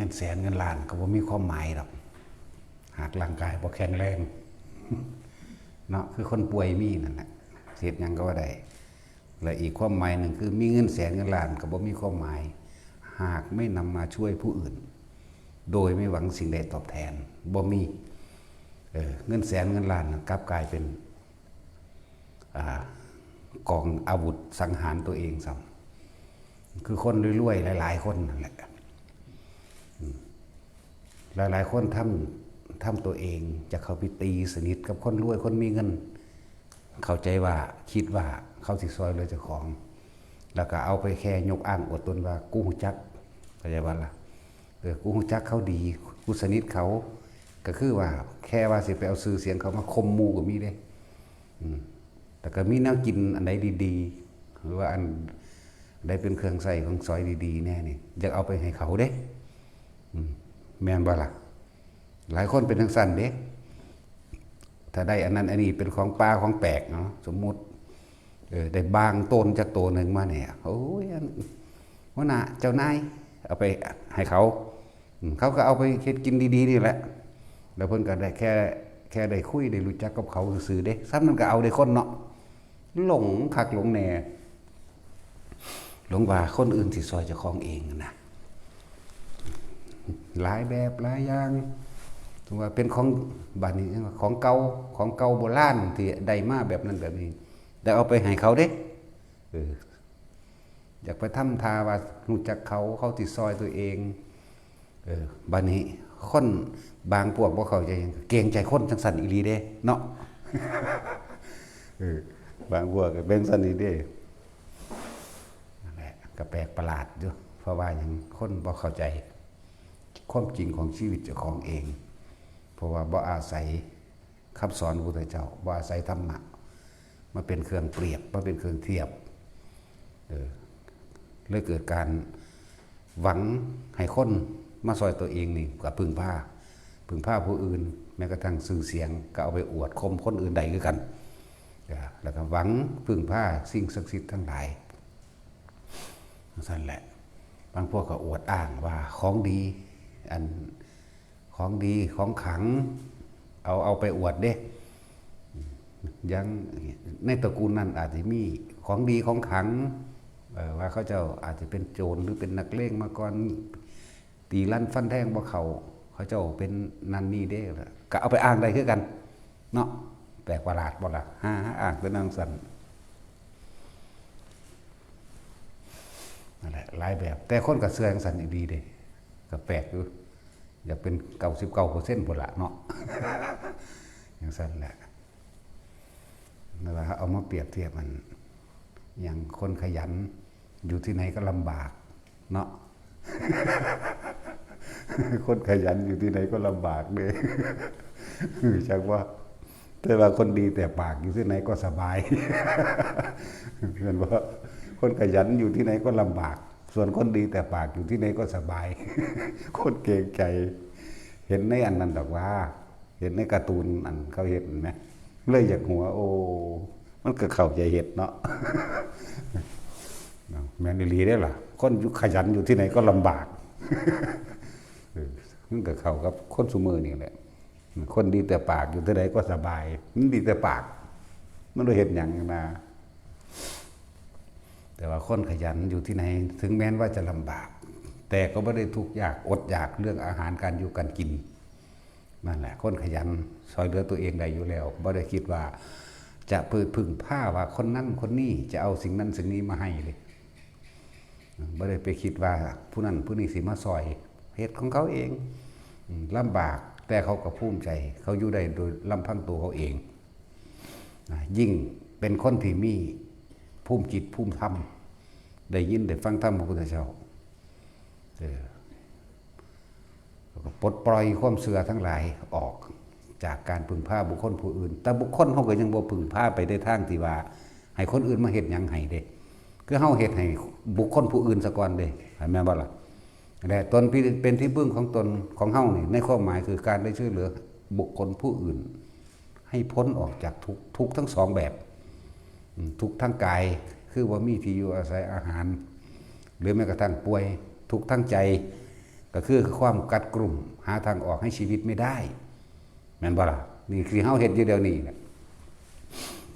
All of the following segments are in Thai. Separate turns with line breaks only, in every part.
นแสนเงินล้านก็บ่มีความหมายหรอกหากร่างกายบ่แข็งแรงเนาะคือคนป่วยมีนั่นแหละเฮ็ดหยังก็บ่ได้และอีกความหมายหนึ่งคือมีเงินแสนเงินล้านก็บ่มีความหมาย หากไม่นำมาช่วยผู้อื่น โดยไม่หวังสิ่งใดตอบแทนบ่มีเงินแสนเงินล้านกลับกลายเป็นกองอาวุธสังหารตัวเองซ้ำคือคนรวยๆหลายๆคนนั่นแหละหลายๆคนทำตัวเองจะเข้าไปตีสนิทกับคนรวยคนมีเงินเข้าใจว่าคิดว่าเขาสิซอยเลยเจ้าของแล้วก็เอาไปแค่ยกอ้างอวดตนว่ากูหูจักเข้าใจว่าล่ะกูหูจักเขาดีกูสนิทเขาก็คือว่าแค่ว่าสิไปเอาซื้อเสียงเขามาคมมูก็มีเด้แต่ก็มีแนวกินอันใดดีๆหรือว่าอันใดเป็นเครื่องใส่ของซอยดีๆแน่นี่อยากเอาไปให้เขาเด้แม่นบ่ล่ะหลายคนเป็นทั้งสั้นเด้ถ้าได้อันนั้นอันนี้เป็นของปลาของแปลกเนาะสมมุติได้บางต้นจากตัวหนึ่งมาเนี่ยโอ้ยหัวหน้าเจ้านายเอาไปให้เขาเขาก็เอาไปเฮ็ดกินดีๆนี่แหละแล้วเพิ่นก็ได้แค่ได้คุยได้รู้จักกับเขาซื่อๆเด้ซ้ำมันก็เอาได้คนเนาะหลงคักหลงแน่หลงว่าคนอื่นสิซอยเจ้าของเองนะหลายแบบหลายอย่างถือว่าเป็นของบัดนี้ของเก่าโบราณที่ได้มาแบบนั้นแบบนี้แต่เอาไปให้เขาเด้อยากไปทำทาว่ารู้จักเขาติดซอยตัวเองบัดนี้คนบางพวกบ่เข้าใจเกรงใจคนจังสันอีหลีเด้เนาะบางพวกก็เป็นสันอีเด้นั่นแหละก็แปลกประหลาดอยู่เพราะว่าอย่างคนบ่เข้าใจความจริงของชีวิตเจ้าของเองเพราะว่าบ่อาศัยคำสอนพระพุทธเจ้าบ่อาศัยธรรมะมาเป็นเครื่องเปรียบมาเป็นเครื่องเทียบเลยเกิดการหวังให้คนมาซอยตัวเองนี่กับพึ่งพาผู้อื่นแม้กระทั่งสื่อเสียงก็เอาไปอวดคมคนอื่นใดคือกันแล้วก็หวังพึ่งพาสิ่งศักดิ์สิทธิ์ทั้งหลายนั่นแหละบางพวกก็อวดอ้างว่าของดีอันของดีของขลังเอาไปอวดเด้ยังในตระกูลนั้นอาจจะมีของดีของขลังว่าเขาเจ้าอาจจะเป็นโจรหรือเป็นนักเลงมาก่อนตีลั่นฟันแทงบ่เขาเจ้าเป็นนันนี่เด้ก็เอาไปอ้างได้คือกันเนาะแปลกประหลาดบ่ล่ะอ้างเป็นนางสันนั่นแหละหลายแบบแต่คนก็เสื่อจังสันอีกดีเด้ก็แปลกอยู่อยากเป็น99%พุ่นละเนาะอย่างสั้นแหละนั่นแหละเอามาเปรียบเทียบมันอย่างคนขยันอยู่ที่ไหนก็ลำบากเนาะ คนขยันอยู่ที่ไหนก็ลำบากเลยจักว่าแต่ว่าคนดีแต่ปากอยู่ที่ไหนก็สบายเห็นว่าคนขยันอยู่ที่ไหนก็ลำบากส่วนคนดีแต่ปากอยู่ที่ไหนก็สบายคนเก่งใจเห็นในอันนั้นดอกว่าเห็นในการ์ตูนอันเขาเห็นไหมเลยอยากหัวโอ้มันก็เข้าใจเห็ดเนาะแม่นดีได้ล่ะคนขยันอยู่ที่ไหนก็ลำบากมันก็เข้ากับคนซุมือนี่แหละคนดีแต่ปากอยู่ที่ไหนก็สบายมันดีแต่ปากมันได้เห็นอย่างนะแต่ว่าคนขยันอยู่ที่ไหนถึงแม้ว่าจะลำบากแต่ก็ไม่ได้ทุกข์ยากอดอยากเรื่องอาหารการอยู่การกินนั่นแหละคนขยันซอยเหลือตัวเองได้อยู่แล้วไม่ได้คิดว่าจะพึ่งผ้าว่าคนนั้นคนนี้จะเอาสิ่งนั้นสิ่งนี้มาให้เลยไม่ได้ไปคิดว่าผู้นั้นผู้นี้สิมาซอยเหตุของเขาเองลำบากแต่เขาก็ภูมิใจเขาอยู่ได้โดยลำพังตัวเขาเองยิ่งเป็นคนที่มีภูมิจิตภูมิธรรมได้ยินได้ฟังธรรมพระพุทธเจ้าปลดปล่อยความเสื่อทั้งหลายออกจากการพึ่งพาบุคคลผู้อื่นแต่บุคคลเขาก็ยังบ่พึ่งพาไปได้ทางที่ว่าให้คนอื่นมาเฮ็ดหยังให้เด้คือเฮาเฮ็ดให้บุคคลผู้อื่นซะก่อนเด้เห็นแม่นบ่ล่ะและตนเป็นที่พึ่งของตนของเฮานี่ในความหมายคือการได้ช่วยเหลือบุคคลผู้อื่นให้พ้นออกจากทุกข์ทั้งสองแบบทุกข์ทั้งกายคือว่ามีที่อยู่อาศัยอาหารหรือแม้กระทั่งป่วยทุกข์ทั้งใจ ก็คือความกัดกลุ่มหาทางออกให้ชีวิตไม่ได้แม่นบ่ล่ะนี่คือเฮาเฮ็ดอยู่เดี๋ยวนี้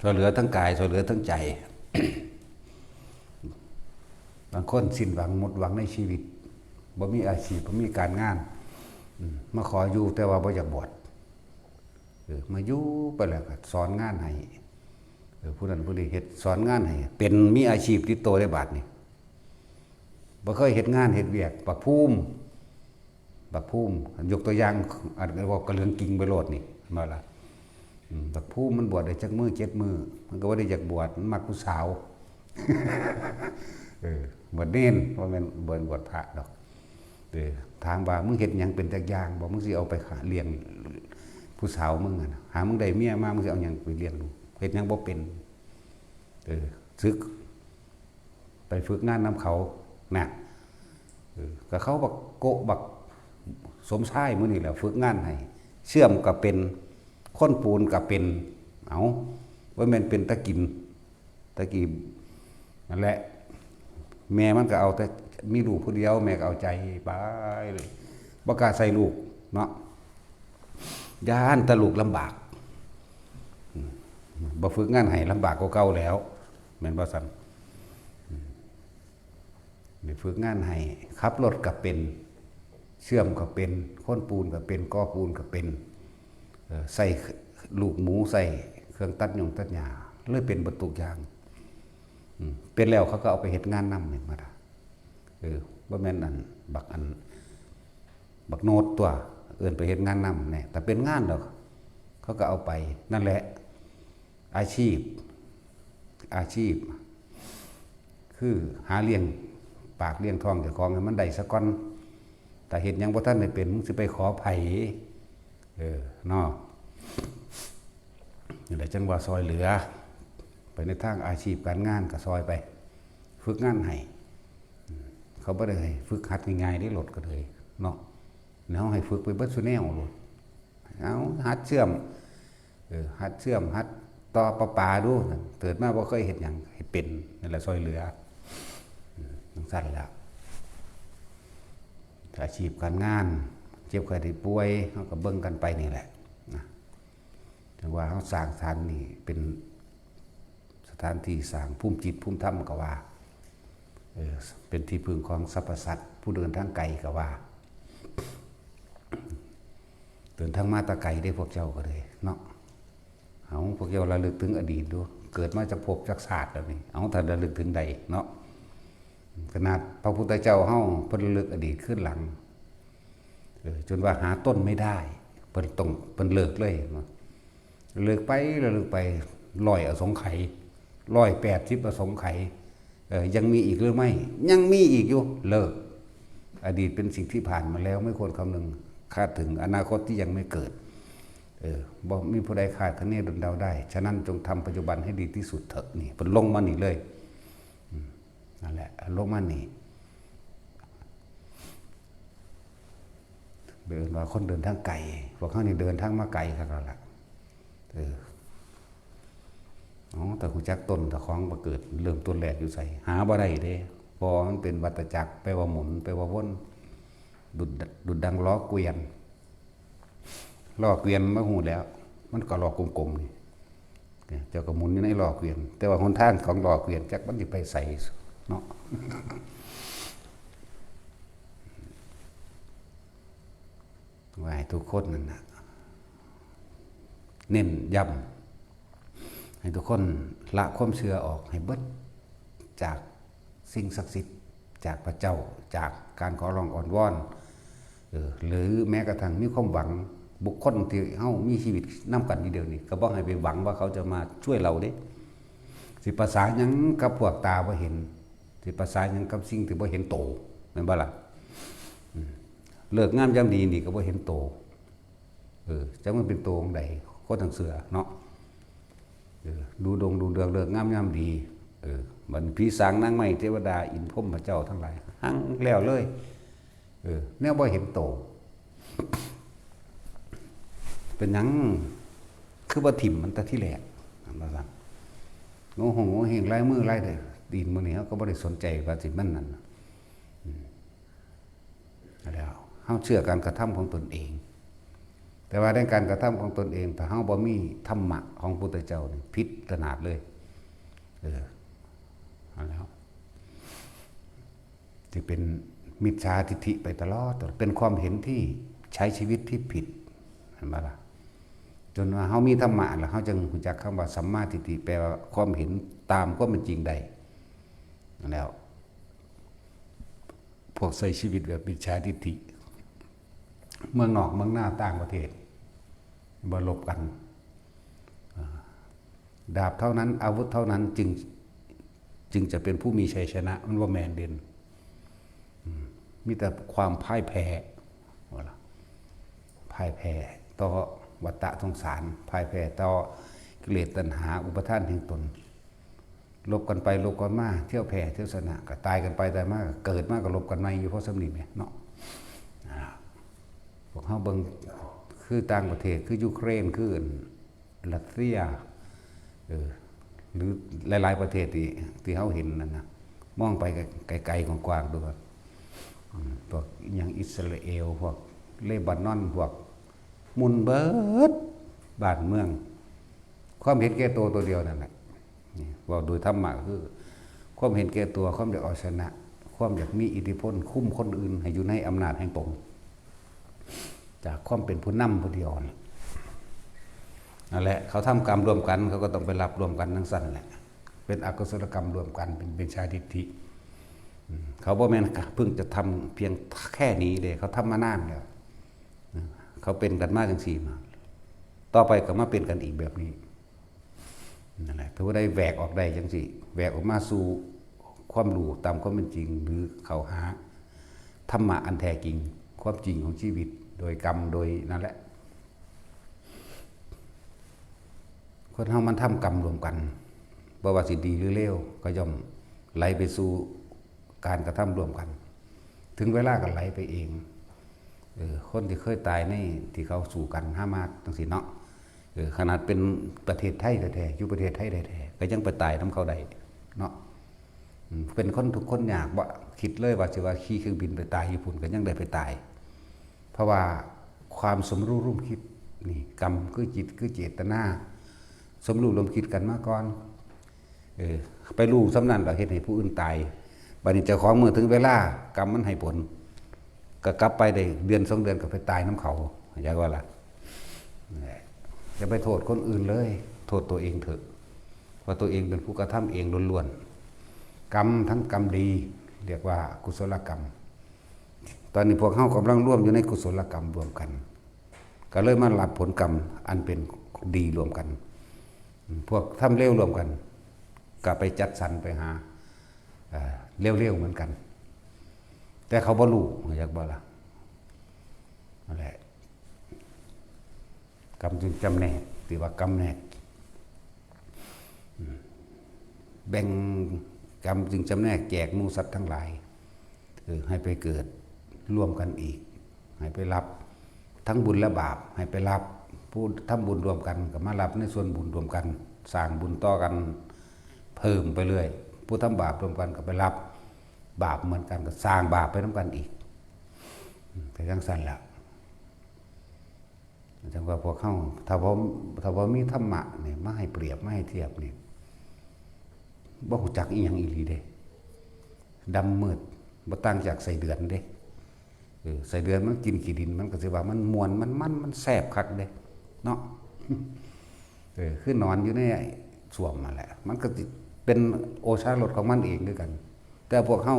ช่วยเหลือทั้งกายช่วยเหลือทั้งใจ บางคนสิ้นหวังหมดหวังในชีวิตบ่มีอาชีพบ่มีการงานมาขออยู่แต่ว่าบ่อยากบวชมาอยู่ไปแล้วก็สอนงานให้ผู้นั้นผู้นี้เฮ็ดสอนงานให้เป็นมีอาชีพติดตัวได้บาดนี่บ่เคยเฮ็ดงานเฮ็ดเวียกบักภูมิยกตัวอย่างอันว่ากระเลืองกิ่งไปโลดนี่มาล่ะบักภูมิมันบวชได้จักมื้อ7มื้อมันก็บ่ได้อยากบวชมันมักผู้สาวบวชเน้นว่าแม่นบวชพระดอกถามว่ามึงเฮ็ดหยังเป็นจักอย่างบอกมึงสิเอาไปเลี้ยงผู้สาวมึงหามึงได้เมียมามึงสิเอาหยังไปเลี้ยงลูกเฮ็ดหยังบ่เป็นซึกไปฝึกงานนำเขาน่ะก็เขาบักโกะบักสมชายมื้อนี้แหละฝึกงานให้เชื่อมก็เป็นค้นปูนก็เป็นเอาว่าแม่นเป็นตะกี้นั่นแหละแม่มันก็เอาแต่มีลูกผู้เดียวแม่ก็เอาใจไปเลยบ่กล้าใส่ลูกเนาะย่านตะลูกลำบากบ่ฝึกงานให้ลำบากกว่าเก่าแล้วแม่นบ่ซั่นนี่ฝึกงานให้ขับรถก็เป็นเชื่อมก็เป็นค้นปูนก็เป็นก่อปูนก็เป็นใส่ลูกหมูใส่เครื่องตัดหญ้าเลยเป็นเบิดทุกอย่างเป็นแล้วเขาก็เอาไปเฮ็ดงานนำนี่มาบ่แม่นบักโนดตัวเอิ้นไปเฮ็ดงานนำเนี่ยแต่เป็นงานดอกเขาก็เอาไปนั่นแหละอาชีพคือหาเลี้ยงปากเลี้ยงท้องเจ้าของให้มันได้ซะก่อนแต่เฮ็ดหยังบ่ทันได้เป็นมึงสิไปขอไผเนาะนี่แหละจังว่าซอยเหลือไปในทางอาชีพการงานก็ซอยไปฝึกงานให้เขาบ่ได้ให้ฝึกหัดง่ายๆได้โลดก็เลยเนาะแล้วให้ฝึกไปเบิดซุแนวโลดเอาหัดเชื่อมหัดต่อประปาดูเกิดมาบ่เคยเฮ็ดหยังให้เป็นนั่นแหละซอยเหลือจังซั่นแล้วอาชีพการงานเจ็บไข้ได้ป่วยเฮาก็เบิ่งกันไปนี่แหละนะถึงว่าเฮาสร้างสถานนี่เป็นสถานที่สร้างภูมิจิตภูมิธรรมก็ว่าเป็นที่พึ่งของสรรพสัตว์ผู้เดินทางไกลก็ว่าเดินทางมาตะไกลได้พวกเจ้าก็เลยเนาะเอาพวกเจ้าระลึกถึงอดีตดูเกิดมาจากภพจากศาสตร์แล้วนี่เอาถ้าระลึกถึงใดเนาะขนาดพระพุทธเจ้าเฮาเพิ่นระลึกอดีตขึ้นหลังจนว่าหาต้นไม่ได้เพิ่นเลิกเลยเลิกไป100อสงไขย180อสงไขยยังมีอีกหรือไม่ยังมีอีกอยู่เลิกอดีตเป็นสิ่งที่ผ่านมาแล้วไม่ควรคำนึงคาดถึงอนาคตที่ยังไม่เกิดบอกมีผู้ใดคาดคะเนดนเดาได้ฉะนั้นจงทำปัจจุบันให้ดีที่สุดเถอะนี่เป็นลงมานี่เลยนั่นแหละลงมานี่เดินว่าคนเดินทางไกลพวกเขานี่เดินทางมาไกลครับเราละแต่หูจักต้นแต่ของมาเกิดเริ่มต้นแรกอยู่ใส่หาบ่ได้เด้พอมันเป็นวัฏจักรไปว่าหมุนไปว่าวนดุดดังล้อเกวียนมาหูแล้วมันก็ล้อกลมๆนี่เจ้าก็หมุนอยู่ในล้อเกวียนแต่ว่าหนทางของล้อเกวียนจักมันสิไปใส่เนาะว่าให้ทุกคนนั่นน่ะเน้นย้ำให้ทุกคนละความเชื่อออกให้เบิดจากสิ่งศักดิ์สิทธิ์จากพระเจ้าจากการขอร้องอ่อนวอนหรือแม้กระทั่งมีความหวังบุคคลที่เฮามีชีวิตนำกันนี่เดียวนี่ก็บ่ให้ไปหวังว่าเขาจะมาช่วยเราเด้สิภาษาหยังกับพวกตาบ่เห็นสิภาษาหยังกับสิ่งที่บ่เห็นโตแม่นบ่ล่ะเลิกงามยามดีนี่ก็บ่เห็นโตจังมันเป็นโตของใดคนทั้งเสือเนาะดูดงดูเดืองเลิกงามยามดีมันผีสางนางไม้เทวดาอินพรหมพระเจ้าทั้งหลายหังแล้วเลยแนวบ่เห็นโตเป็นหยังคือบ่ถิ่มมันแต่ที่แรกว่าซั่นโง่โหเฮงลายมือลายเด้อดินมื้อนี้เฮาก็บ่ได้สนใจว่าสิมันนั่นแล้ว เฮาเชื่อการกระทำของตนเองแต่ว่าในการกระทำของตนเองถ้าเฮาบ่มีธรรมะของพุทธเจ้านี่ผิดขนาดเลยเอาแล้วที่เป็นมิจฉาทิฏฐิไปตลอดเป็นความเห็นที่ใช้ชีวิตที่ผิดเห็นไหมล่ะจนว่าเฮามีธรรมะแล้วเฮาจึงรู้จักคำว่าสัมมาทิฏฐิแปลว่าความเห็นตามความเป็นจริงได้แล้วพวกใช้ชีวิตแบบมิจฉาทิฏฐิเมืองนอกเมืองหน้าต่างประเทศบ่ลบกันดาบเท่านั้นอาวุธเท่านั้นจึงจะเป็นผู้มีชัยชนะมันว่าแมนเด่นมีแต่ความพ่ายแพ้พ่ายแพ้ต่อวัฏฏะสงสารพ่ายแพ้ต่อกิเลสตัณหาอุปทานแห่งตนลบกันไปลบกันมาเที่ยวแพ้เที่ยวชนะก็ตายกันไปตายมากเกิดมากก็ลบกันมาอยู่เพราะสำนีเนี่ยเนาะพวกเขาเบิ่งคือต่างประเทศคือยูเครนคือรัสเซียหรือหลายๆประเทศที่เขาเห็นนั่นนะมองไปไกลๆกว้างๆดูว่าพวกอย่างอิสราเอลพวกเลบานอนพวกมุนเบิดบ้านเมืองความเห็นแก่ตัวเดียวนั่นแหละว่าโดยธรรมะคือความเห็นแก่ตัวความอยากเอาชนะความอยากมีอิทธิพลคุ้มคนอื่นให้อยู่ในอำนาจแห่งตนจากความเป็นผู้นำผู้เดียวนั่นแหละเขาทำกรรมรวมกันเขาก็ต้องไปรับรวมกันทั้งสั้นแหละเป็นอกุศลกรรมรวมกันเป็นชาทิฏฐิเขาบ่แม่นเพิ่งจะทำเพียงแค่นี้เลยเขาทำมานานแล้วเขาเป็นกันมาจังสี่มาต่อไปก็มาเป็นกันอีกแบบนี้นั่นแหละถ้าว่าได้แหวกออกได้จังสี่แหวกออกมาสู่ความรู้ตามความเป็นจริงหรือเขาหาธรรมะอันแท้จริงความจริงของชีวิตโดยกรรมโดยนั่นแหละคนเฮามันทำกรรมรวมกันบ่ว่าสิดีหรือเลวก็ย่อมไหลไปสู่การกระทำรวมกันถึงเวลาก็ไหลไปเองคนที่เคยตายในที่เขาสู่กันห้ามากจังซี่เนาะขนาดเป็นประเทศไทยแท้ๆอยู่ประเทศไทยแท้ๆก็ยังไปตายน้ำเขาได้เนาะเป็นคนทุกคนอยากบ่คิดเลยว่าสิว่าขี่เครื่องบินไปตายญี่ปุ่นก็ยังได้ไปตายเพราะว่าความสมรู้ร่วมคิดนี่กรรมคือจิตคือเจตนาสมรู้ร่วมคิดกันมาก่อนไปรู้สำนันเราเฮ็ดให้ผู้อื่นตายบัดนี้เจ้าของเมื่อถึงเวลากรรมมันให้ผลก็กลับไปได้เดือน2 เดือนก็ไปตายน้ำเขาอยากว่าล่ะจะไปโทษคนอื่นเลยโทษตัวเองเถอะว่าตัวเองเป็นผู้กระทำเองล้วนๆกรรมทั้งกรรมดีเรียกว่ากุศลกรรมตอนนี้พวกเขากำลังร่วมอยู่ในกุศลกรรมรวมกันก็เลยมารับผลกรรมอันเป็นดีรวมกันพวกทำเลวรวมกันก็ไปจัดสรรไปหาเร็วๆเหมือนกันแต่เขาบ่รู้อยากบ่ล่ะนั่นแหละกรรมจึงจำแนกที่ว่ากรรมแนกแบ่งกรรมจึงจำแนกแจกหมู่สัตว์ทั้งหลายให้ไปเกิดร่วมกันอีกให้ไปรับทั้งบุญและบาปให้ไปรับผู้ทำบุญรวมกันก็มารับในส่วนบุญรวมกันสร้างบุญต่อกันเพิ่มไปเรื่อยผู้ทำบาปรวมกันก็ไปรับบาปเหมือนกันก็สร้างบาปไปน้ำกันอีกแต่ยังสั้นละจังว่าพวกเข้าถ้าผมมีธรรมะเนี่ยมาให้เปรียบมาให้เทียบนี่บ่รู้จักอีหยังอีหลีเด้ดำมืดบ่ต่างจากใส่เดือนเด้ใส่เดือนมันกินขี้ดินมันก็สิว่ามันมวนมันแซ่บคักเด้เนาะคือนอนอยู่ในสวมมาแหละมันก็เป็นโอชารสของมันเองด้วยกันแต่พวกเฮา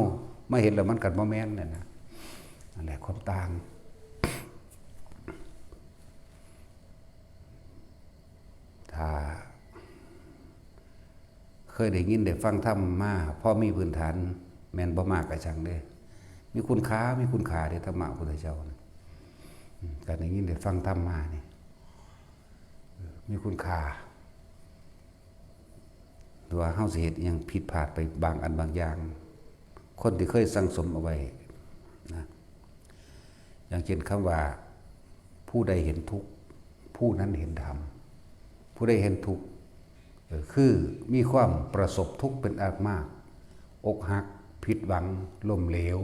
ไม่เห็นแล้วมันกัดบ่แม่นเนี่ยนะนั่นแหละความต่างถ้าเคยได้ยินได้ฟังธรรมมาพอมีพื้นฐานแม่นบ่มากก็ช่างเด้มีคุณค่าเด้ธรรมะพุทธเจ้าการได้ยินได้ฟังธรรมมานี่มีคุณค่าว่าเฮาสิเฮ็ดอิหยังผิดพลาดไปบางอันบางอย่างคนที่เคยสั่งสมเอาไว้นะอย่างเช่นคำว่าผู้ใดเห็นทุกข์ผู้นั้นเห็นธรรมผู้ใดเห็นทุกข์คือมีความประสบทุกข์เป็นอันมากอกหักผิดหวังล้มเหลว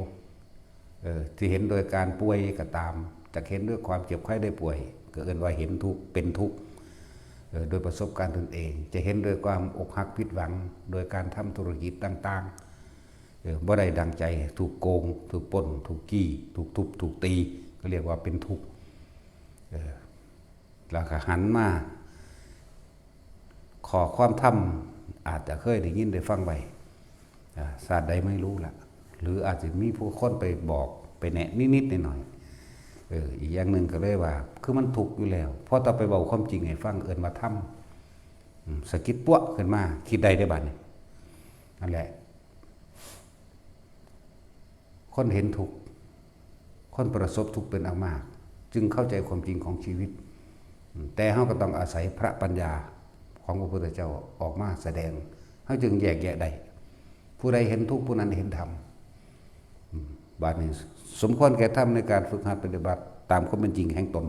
ที่เห็นโดยการป่วยก็ตามจะเห็นด้วยความเจ็บไข้ได้ป่วยก็เอิ้นว่าเห็นทุกข์เป็นทุกข์โดยประสบการณ์ตนเองจะเห็นโดยความอกหักผิดหวังโดยการทำธุรกิจต่างๆบ่ได้ดังใจถูกโกงถูกปล้นถูกกี้ถูกทุบถูกตีก็เรียกว่าเป็นทุกข์แล้วก็หันมาขอความธรรมอาจจะเคยได้ยินได้ฟังไว้ศาสตร์ใดไม่รู้ละหรืออาจจะมีผู้คนไปบอกไปแนะนิดๆหน่อยๆอีกอย่างหนึ่งก็เลยว่าคือมันถูกอยู่แล้วพอต่อไปบอกความจริงให้ฟังเอิ้นว่าธรรมสะกิดปั้วขึ้นมาคิดได้บัดนี้นั่นแหละคนเห็นทุกข์คนประสบทุกข์เป็นอันมากจึงเข้าใจความจริงของชีวิตแต่เฮาก็ต้องอาศัยพระปัญญาของพระพุทธเจ้าออกมาแสดงเฮาจึงแยกแยะได้ผู้ใดเห็นทุกข์ผู้นั้นเห็นธรรมบาดนี้สมควรแก่ธรรมในการฝึกหัดปฏิบัติตามความเป็นจริงแห่งตน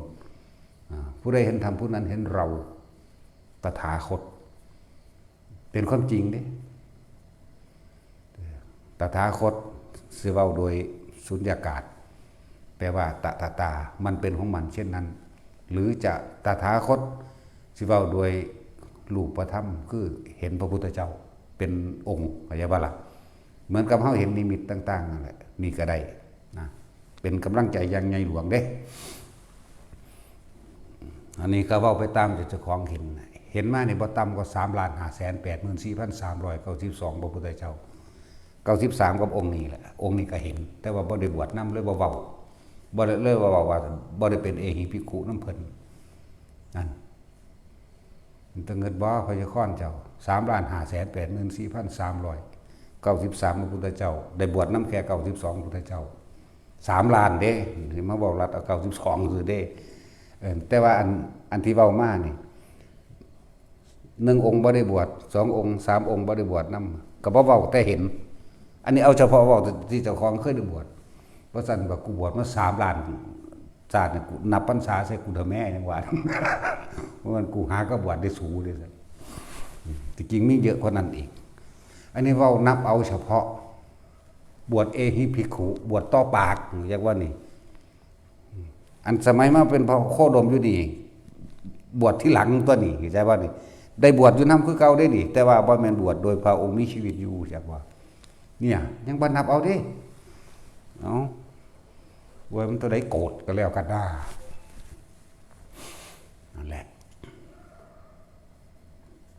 ผู้ใดเห็นธรรมผู้นั้นเห็นเราตถาคตเป็นความจริงเด้ตถาคตสิเว้าโดยสุญญากาศแปลว่าตามันเป็นของมันเช่นนั้นหรือจะตถาคตสิเว้าโดยรูปธรรมคือเห็นพระพุทธเจ้าเป็นองค์เข้าใจบ่ล่ะเหมือนกับเฮาเห็นนิมิตต่างๆนั่นแหละนี่ก็ได้นะเป็นกำลังใจอย่างใหญ่หลวงเด้อันนี้ก็เว้าไปตามเจ้าของเห็นมานี่บ่ต่ำกว่า3,584,392พระพุทธเจ้า93กับองค์นี้แหละองค์นี้ก็เห็นแต่ว่าบ่ได้บวชนำเลยบ่เว้าบ่ได้เลยว่าบ่ได้เป็นเอหิภิกขุนำเพิ่นนั่นมันต้องเงินบ่พระเจ้าค้อนเจ้า3,584,393พระพุทธเจ้าได้บวชนำแค่92พุทธเจ้า3ล้านเด้ที่มาบอกรัฐเอา92คือเด้แต่ว่าอันที่เว้ามานี่1องค์บ่ได้บวช2องค์3องค์บ่ได้บวชนำก็บ่เว้าแต่เห็นอันนี้เอาเฉพาะเว้าที่เจ้าของเคยได้บวชเพราะซั่นว่ากูบวชมา3ล้านชาตินี่กูนับพรรษาใส่กูเถอะแม่จังว่าเพราะมันกูหาก็บวชได้สูงด้วยซั่นที่จริงมีเยอะกว่านั้นอีกอันนี้เว้านับเอาเฉพาะบวชเอหิภิกขุบวชต่อปากเรียกว่านี่อันสมัยมาเป็นพระโคดมอยู่นี่บวชที่หลังตัวนี้เข้าใจว่านี่ได้บวชอยู่นำคือเก่าได้นี่แต่ว่าบ่แม่นบวชโดยพระองค์มีชีวิตอยู่จักว่าเนี่ยยังบ่นับเอาเด้เอาว่ามันตัวใดโกรธก็แล้วกันได้นั่นแหละ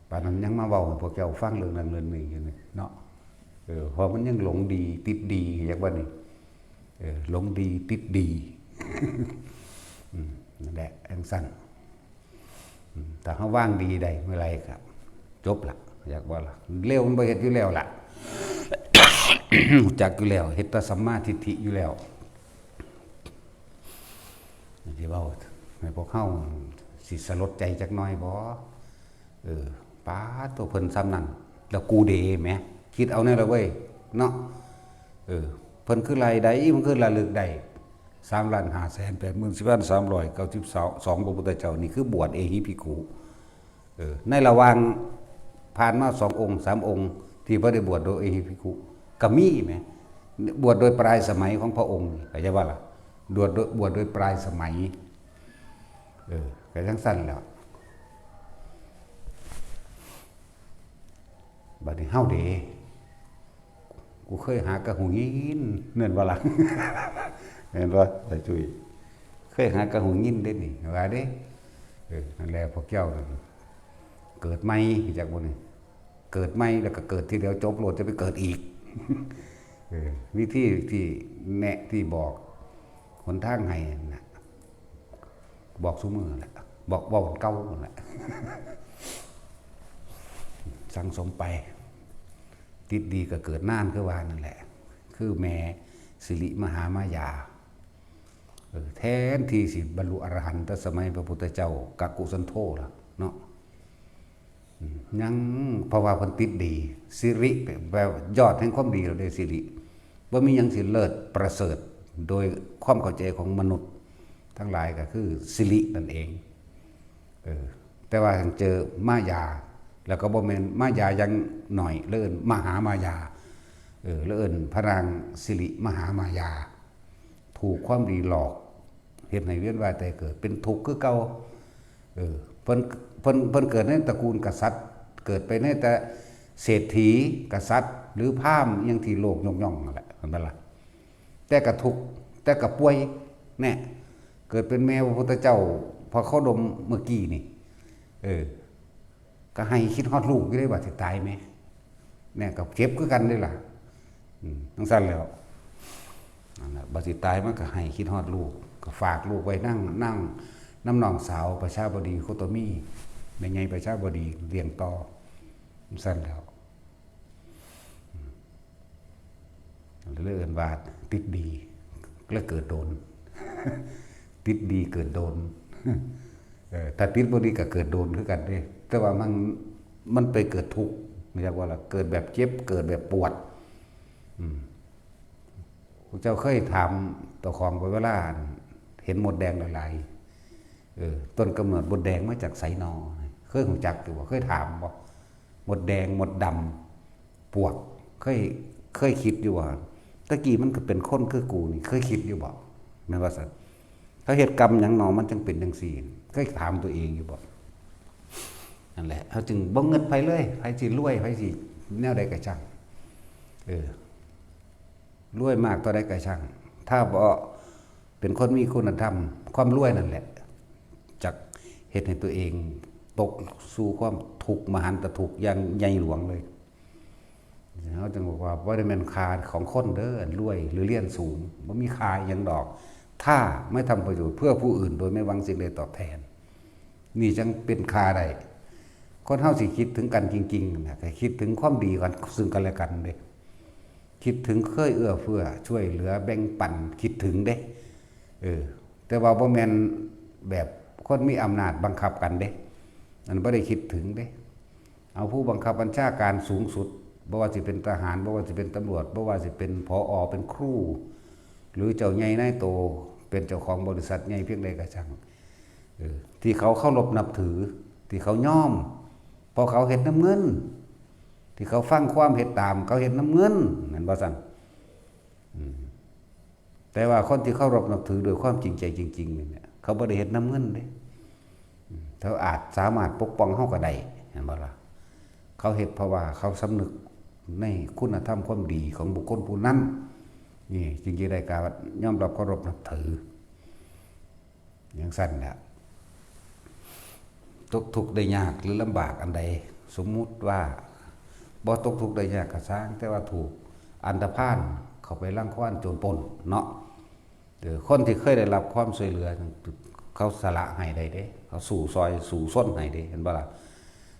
ป่านนั้นยังมาเว้าให้พวกเจ้าฟังเรื่องนั้นเรื่องนี้อยู่นี่เนาะเพราะมันยังหลงดีติดดีอย่างว่านี่หลงดีติดดีนั่นแหละอันสั้นแต่เฮาว่างดีได้เมื่อไรครับจบละอยากว่าล่ะเร็วมันบ่เฮ็ดอยู่แล้วล่ะ จักอยู่แล้วเฮ็ดแต่สัมมาทิฏฐิอยู่แล้วที่เว้าให้พวกเฮาสิสลดใจจักหน่อยบ่ป้าตัวเพิ่นซ้ำนั่นแล้วกูเดแหมคิดเอาแน่ละเว้ยเนาะเพิ่นคือไรใดมันคือระลึกได้3,584,392พระพุทธเจ้านี่คือบวชเอหิภิกขุในระหว่างผ่านมา2องค์3องค์ที่บ่ได้บวชโดยเอหิภิกขุก็มีแหมบวชโดยปลายสมัยของพระองค์เข้าใจว่าล่ะบวชโดยปลายสมัยก็จังซั่นแล้วบัดนี้เฮาเด้กูเคยหากระหูยินเนื่นว่าล่ะเห็นบ่ตาจุ้ยเคยหากระหูยินเด้นี่ว่าเด้นั่นแหละพวกเจ้าเกิดใหม่จากบ่นี่เกิดใหม่แล้วก็เกิดทีเดียวจบโลดจะไปเกิดอีกวิธีที่แนะที่บอกหนทางให้น่ะบอกซุมื้อแหละบอกเว้าเก่านั่นแหละสั่งสมไปติดดีก็เกิดนานคือว่านั่นแหละคือแม่สิริมหามายาแทนที่สิบรรลุอรหันต์แต่สมัยพระพุทธเจ้ากักกุสันโธล่ะเนาะยังเพราะว่าเพิ่นติดดีสิริแปลว่ายอดแห่งความดีเราได้สิริบ่มีหยังสิเลิศประเสริฐโดยความเข้าใจของมนุษย์ทั้งหลายก็คือสิรินั่นเองแต่ว่าเจอมายาแล้วก็บ่แม่นมายายังหน่อยเลิ่นมหามายาเลิ่นพระนางสิริมหามายา ถูกความดีหลอกเฮ็ดให้เวียนว่ายตายเกิดเป็นทุกข์คือเก่าเพิ่นเกิดในตระกูลกษัตริย์เกิดไปในแต่เศรษฐีกษัตริย์หรือพราหมณ์อย่างที่โลกยกย่องนั่นแหละเห็นบ่ล่ะแต่ก็ทุกข์แต่ก็ป่วยแน่เกิดเป็นแม่พระพุทธเจ้าพอเขาดมเมื่อกี้นี่ก็ให้คิดฮอดลูกอยู่ได้ว่าสิตายไหมเนี่ยก็เจ็บคือกันได้ล่ะทั้งสั้นแล้วนั่นแหละบัดสิตายมันก็ให้คิดฮอดลูกก็ฝากลูกไว้นั่งน้ำน้องสาวประชาบดีโคโตมี่ในไงประชาบดีเลี้ยงต่อสั้นแล้วเลื่อนบาดติดดีแล้วเกิดโดน ติดดีเกิดโดนถ้าติดบดีก็เกิดโดนคือกันเด้แต่ว่ามันไปเกิดทุกข์ไม่ใช่ว่าเกิดแบบเจ็บเกิดแบบปวดพระเจ้าเคยถามต่อของไปเวลาเห็นหมดแดงหลายๆต้นกำเนิดหมดแดงมาจากไสนอเคยหูจักอยู่ว่าเคยถามบ่หมดแดงหมดดำปวกเคยคิดอยู่ว่าตะกี้มันก็เป็นคนคือกูนี่เคยคิดอยู่บ่แม่นว่าซั่นเขาเหตุกรรมหยังหนอมันจึงเป็นจังซี่เคยถามตัวเองอยู่บ่นั่นแหละเขาจึงบ่เงินไปเลยไผสิรวยไผสิแนวใดก็ช่างรวยมากต่อใดก็ช่างถ้าบ่เป็นคนมีคุณธรรมความรวยนั่นแหละจักเฮ็ดให้ตัวเองตกสู่ความทุกข์มหันตทุกข์อย่างใหญ่หลวงเลยเขาจึงบอกว่าบ่ได้แม่นค่าของคนเด้อรวยหรือเรียนสูงบ่มีค่าหยังดอกถ้าไม่ทำประโยชน์เพื่อผู้อื่นโดยไม่หวังสิ่งใดตอบแทนนี่จังเป็นค่าได้คนเฮาสิคิดถึงกันจริงๆนะก็คิดถึงความดีกันซึ่งกันและกันเด้คิดถึงเคยเอื้อเฟื้อช่วยเหลือแบ่งปันคิดถึงเด้แต่ว่าบ่แม่นแบบคนมีอำนาจบังคับกันเด้อันบ่ได้คิดถึงเด้เอาผู้บังคับบัญชาการสูงสุดบ่ว่าสิเป็นทหารบ่ว่าสิเป็นตำรวจบ่ว่าสิเป็นผอ.เป็นครูหรือเจ้าใหญ่นายโตเป็นเจ้าของบริษัทใหญ่เพียงใดก็ช่างที่เขาเคารพนับถือที่เขายอมเพราะเขาเฮ็ดน้ำเงินที่เขาฟังความเฮ็ดตามเขาเฮ็ดน้ำเงินนั่นบ่ซั่นแต่ว่าคนที่เคารพนับถือโดยความจริงใจจริงๆเนี่ยเขาบ่ได้เฮ็ดน้ำเงินเด้เขาอาจสามารถปกป้องเฮาก็ได้เห็นบ่ล่ะเขาเฮ็ดเพราะว่าเขาสำนึกในคุณธรรมความดีของบุคคลผู้นั้นนี่จึงจะได้การยอมรับเคารพนับถืออย่างสั้นแหละตกทุกข์ได้ยากหรือลำบากอันใดสมมุติว่าบ่ตกทุกข์ได้ยากก็สร้างแต่ว่าถูกอันธพาลเข้าไปรังควานโจรปล้นเนาะคนที่เคยได้รับความช่วยเหลือเขาสละให้ได้เด้เขาสู่ซอยสู่ส้นให้เด้เห็นบ่ล่ะ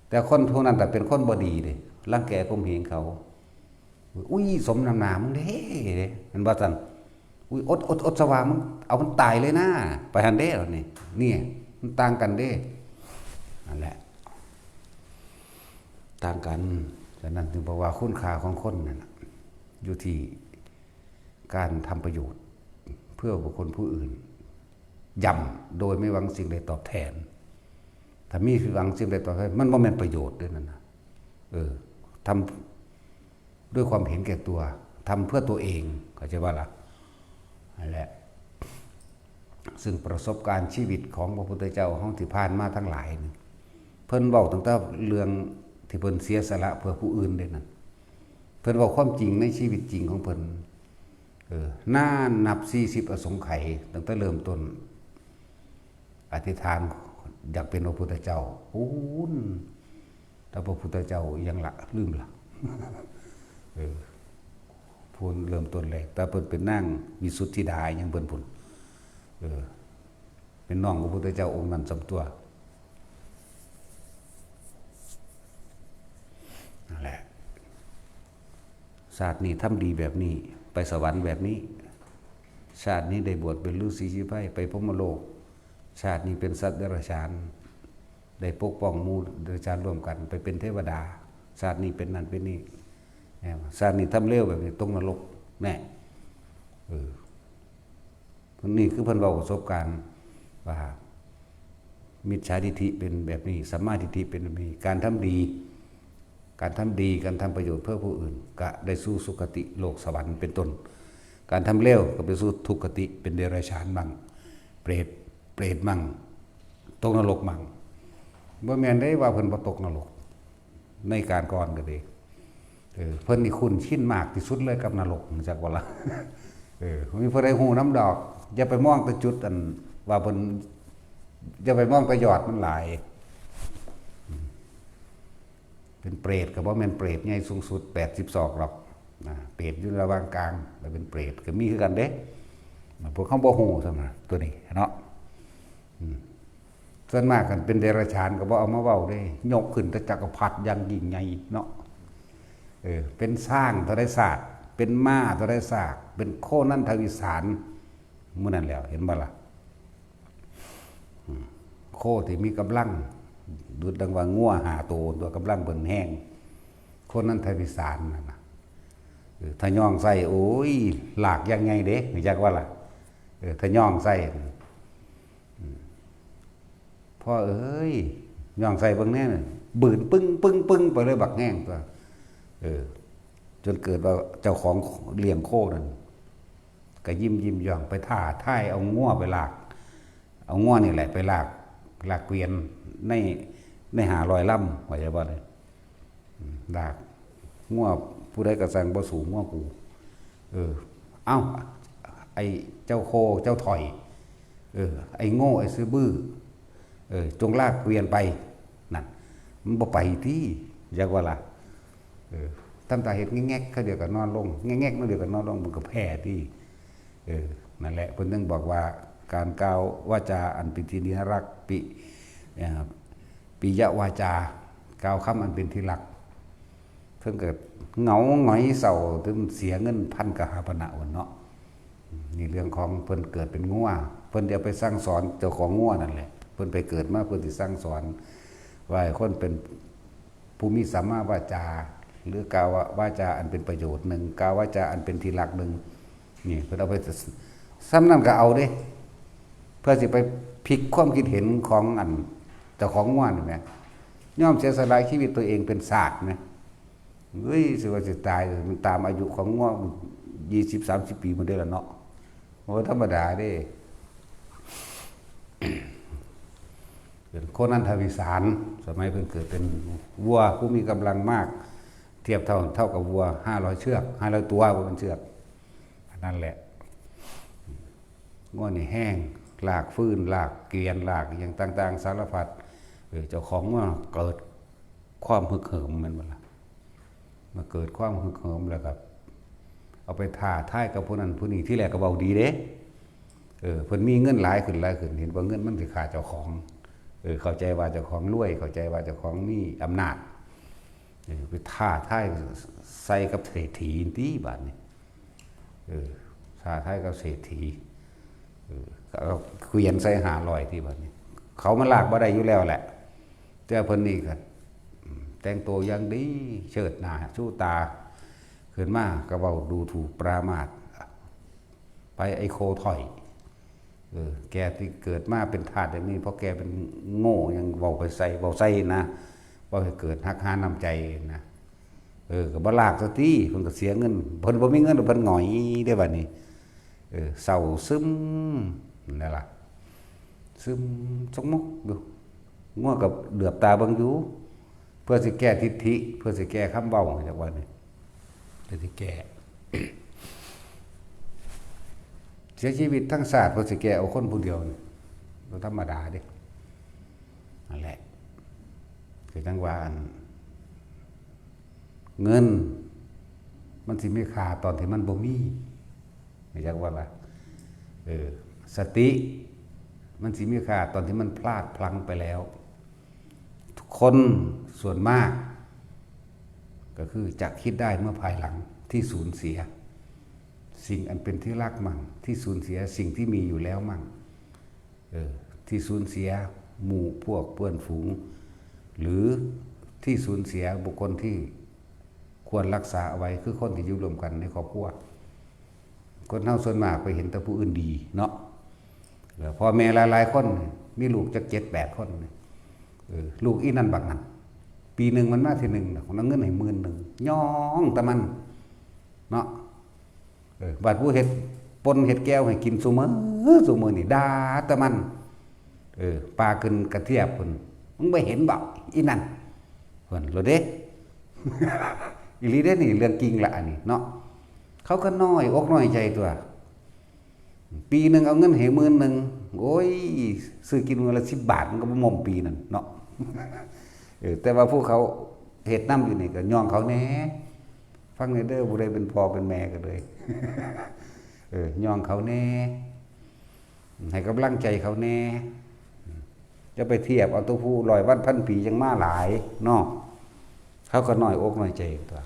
แต่คนพวกนั้นแต่เป็นคนบ่ดีเด้รังแกข่มเหงเขาอุ้ยสมน้ำหน้ามึงเด้เห็นบ่ซั่นอุ้ยอดสว่ามึงเอามันตายเลยนะไปหันเด้ล่ะนี่มันต่างกันเด้นั่นแหละต่างกันฉะนั้นถึงบอกว่าคุณค่าของคนนั่นอยู่ที่การทำประโยชน์เพื่อบุคคลผู้อื่นย่ำโดยไม่หวังสิ่งใดตอบแทนถ้ามีหวังสิ่งใดตอบแทนมันบ่แม่นประโยชน์ด้วยนั่นนะทำด้วยความเห็นแก่ตัวทำเพื่อตัวเองเข้าใจว่าล่ะนั่นแหละซึ่งประสบการณ์ชีวิตของพระพุทธเจ้าห้องที่ผ่านมาทั้งหลายเพิ่นเว้าตั้งแต่เรื่องที่เพิ่นเสียสละเพื่อผู้อื่นเด้นั่นเพิ่นเว้าความจริงในชีวิตจริงของเพิ่นน่านับ40อสงไขยตั้งแต่เริ่มต้นอธิษฐานอยากเป็นพระพุทธเจ้าพูนแต่พระพุทธเจ้ายังละลืมละพูนเริ่มต้นแรกแต่เพิ่นเป็นนางวิสุทธิดายังเพิ่นพุ่นเป็นน้องพระพุทธเจ้าองค์นั้นสำตัวนั่นแหละชาตินี้ทำดีแบบนี้ไปสวรรค์แบบนี้ชาตินี้ได้บวชเป็นฤาษีชีไพรไปพรหมโลกชาตินี้เป็นสัตว์เดรัจฉานได้ปกป้องหมู่เดรัจฉานร่วมกันไปเป็นเทวดาชาตินี้เป็นนั่นเป็นนี่ชาตินี้ทำเลวแบบนี้ตกนรกแน่นี่คือเพิ่นเว้าประสบการณ์ว่ามิจฉาทิฏฐิเป็นแบบนี้สัมมาทิฏฐิเป็นแบบนี้การทำดีการทำประโยชน์เพื่อผู้อื่นก็ได้สู่สุคติโลกสวรรค์เป็นต้น การทำเร็วก็ไปสู่ทุกขติเป็นเดรัจฉานมั่งเปรตมั่งตกนรกมั่งบ่แม่นได้ว่าเพิ่นบ่ตกนรกในการก่อนก็ดีเพิ่นนี่คุ้นชินมากที่สุดเลยกับนรกจักว่าล่ะมีผู้ใดฮู้น้ำดอกอย่าไปมองแต่จุดอันว่าเพิ่นอย่าไปมองแต่ยอดมันหลายเป็นเปรตก็บ่แม่นเปรตใหญ่สูงสุด80ศอกหรอกนะเปรตอยู่ระหว่างกลางแล้วเป็นเปรตก็มีคือกันเด้พวกเขาบ่ฮู้ซั่นน่ะตัวนี้เนาะส่วนมากกันเป็นเดรัจฉานก็บ่เอามาเว้าได้ยกขึ้นแต่จักรพรรดิอย่างยิ่งใหญ่เนาะเป็นสร้างเท่าได้ศาสตร์เป็นม้าเท่าได้ศาสตร์เป็นโคนันทวิสารมื้อนั้นแล้วเห็นบ่ล่ะโคที่มีกำลังดูดังว่างัวตัวกำลังเบิ่นแห้งโคนันทวิสารนั่นน่ะถ้าย่องใส่โอ้ยหลากยังไงเด้จักว่าล่ะถ้าย่องใส่พ่อเอ้ยย่องใส่เบิ่งแน่น่ะบืนปึ้งไปเลยบักแห้งตัวจนเกิดว่าเจ้าของเลี้ยงโคนั่นก็ยิ้มย่องไปท่ายเอางัวไปลากเอางัวนี่แหละไปลากเกวียนในหาลอยล่ำว่าจะว่าเลยลากงัวผู้ใดก็สั่งบ่สูงงัวกูเอ้าไอ้เจ้าโคเจ้าถอยไอ้โง่ไอ้ซื้อบื้อจงลากเกวียนไปนั่นมันบ่ไปที่อยากว่าล่ะทำตาเห็ดแง่ๆเขาเดียวกับนอนลงแง่ๆนั่นเดียวกับนอนลงมันก็แพ้ที่นั่นแหละเพิ่นถึงบอกว่าการกล่าววาจาอันเป็นที่น่ารักปิยวาจากล่าวคำอันเป็นที่รักเพิ่งเกิดเหงาหงอยเศร้าถึงเสียเงินพันกหาปณะวันเนาะนี่เรื่องของเพิ่นเกิดเป็นงัวเพิ่นจะไปสร้างสอนเจ้าของงัวนั่นแหละเพิ่นไปเกิดมาเพิ่นสิสร้างสอนว่าคนเป็นภูมิสัมมาวาจาหรือกล่าววาจาอันเป็นประโยชน์หนึ่งกล่าววาจาอันเป็นที่รักหนึ่งนี่เพิ่นเอาไปซ้ำนั่นก็เอาเด้เพื่อสิไปพลิกความคิดเห็นของอันเจ้าของงัวนี่แหมย่อมเสียสละชีวิตตัวเองเป็นศาสตร์นะเฮ้ยสิว่าสิตายมันตามอายุของงัว20-30 ปีมันได้ละเนาะโอ้ธรรมดาเด้โคนันทวิสารสมัยเพิ่งเกิดเป็นวัวผู้มีกำลังมากเทียบเท่ากับวัว500เชือก500ตัวบนเชือกนั่นแหละงัวนี่แห้งลากฟื้นลากเกวียนลากอย่างต่างๆสารพัดเจ้าของว่าเกิดความฮึกเหิมมันบ่ล่ะมาเกิดความฮึกเหิมแล้วครับเอาไปท่ายกับผู้นั้นผู้นี้ที่แรกก็เบาดีเด้เพิ่นมีเงินหลายขึ้นเห็นว่าเงินมันสิขาดเจ้าของเข้าใจว่าเจ้าของรวยเข้าใจว่าเจ้าของมีอำนาจไปท่ายใส่กับเศรษฐีที่บาดนี้ท่ายกับเศรษฐีเอาเกวียนใส่500ที่บาดนี้เขามันลากบ่ได้อยู่แล้วแหละแต่เพิ่นนี่ก็แต่งตัวอย่างดีเชิดหน้าชูตาขึ้นมาก็เว้าดูถูกปรามาสไปไอ้โคถอยแกที่เกิดมาเป็นทาสอย่างนี้เพราะแกเป็นโง่ยังเว้าใส่นะบ่ให้เกิดฮักหาน้ำใจนะก็บ่ลากซะติเพิ่นก็เสียเงินเพิ่นบ่มีเงินเพิ่นหงอยได้บัดนี้เศร้าซึมนั่นล่ะซึมสกมุกอยู่งัวกับเหลือบตาเบิ่งอยู่เพื่อสิแก้ทิฏฐิเพื่อสิแก้คำเว้าจักว่านี่เพื่อสิแก้เสียชีวิตทั้งศาสตร์เพื่อสิแก้เอาคนผู้เดียวนี่บ่ธรรมดาเด้นั่นแหละคือจังว่าเงินมันสิมีค่าตอนที่มันบ่มีไม่จักว่าล่ะสติมันสิมีค่าตอนที่มันพลาดพลั้งไปแล้วทุกคนส่วนมากก็คือจะคิดได้เมื่อภายหลังที่สูญเสียสิ่งอันเป็นที่รักมั่งที่สูญเสียสิ่งที่มีอยู่แล้วมั่งที่สูญเสียหมู่พวกเพื่อนฝูงหรือที่สูญเสียบุคคลที่ควรรักษาเอาไว้คือคนที่อยู่รวมกันในครอบครัวคนเฮาส่วนมากไปเห็นแต่ผู้อื่นดีเนาะพ่อแม่หลายๆคนมีลูกจัก7-8 คนลูกอีนั่นบักนั่นปีหนึ่งมันมาทีหนึ่งของเงินให้10,000ย่องแต่มันเนาะ บาดผู้เฮ็ดปนเฮ็ดแก้วให้กินซุมื้อนี่ด่าแต่มันปลาขึ้นกระเทียบพุ่นมึงบ่เห็นบ่อีนั่นเพิ่นโลดเด้ อีหลีเด้นี่เรื่องจริงละอันนี้เนาะเขาก็น้อยอกน้อยใจตัวปีนึงเอาเงินให้10,000โอ้ยซื้อกินมื้อละ10 บาทมันก็บ่หม่มปีนั่นเนาะ แต่ว่าผู้เขาเฮ็ดนำอยู่นี่ก็ย่องเขาแหน่ฟังเด้อผู้ใดเป็นพ่อเป็นแม่ก็เลยย่องเขาแน่ให้กำลังใจเขาแน่จะไปเทียบเอาตัวผู้100 วันพันปียังมาหลายเนาะเขาก็น้อยอกน้อยใจตัว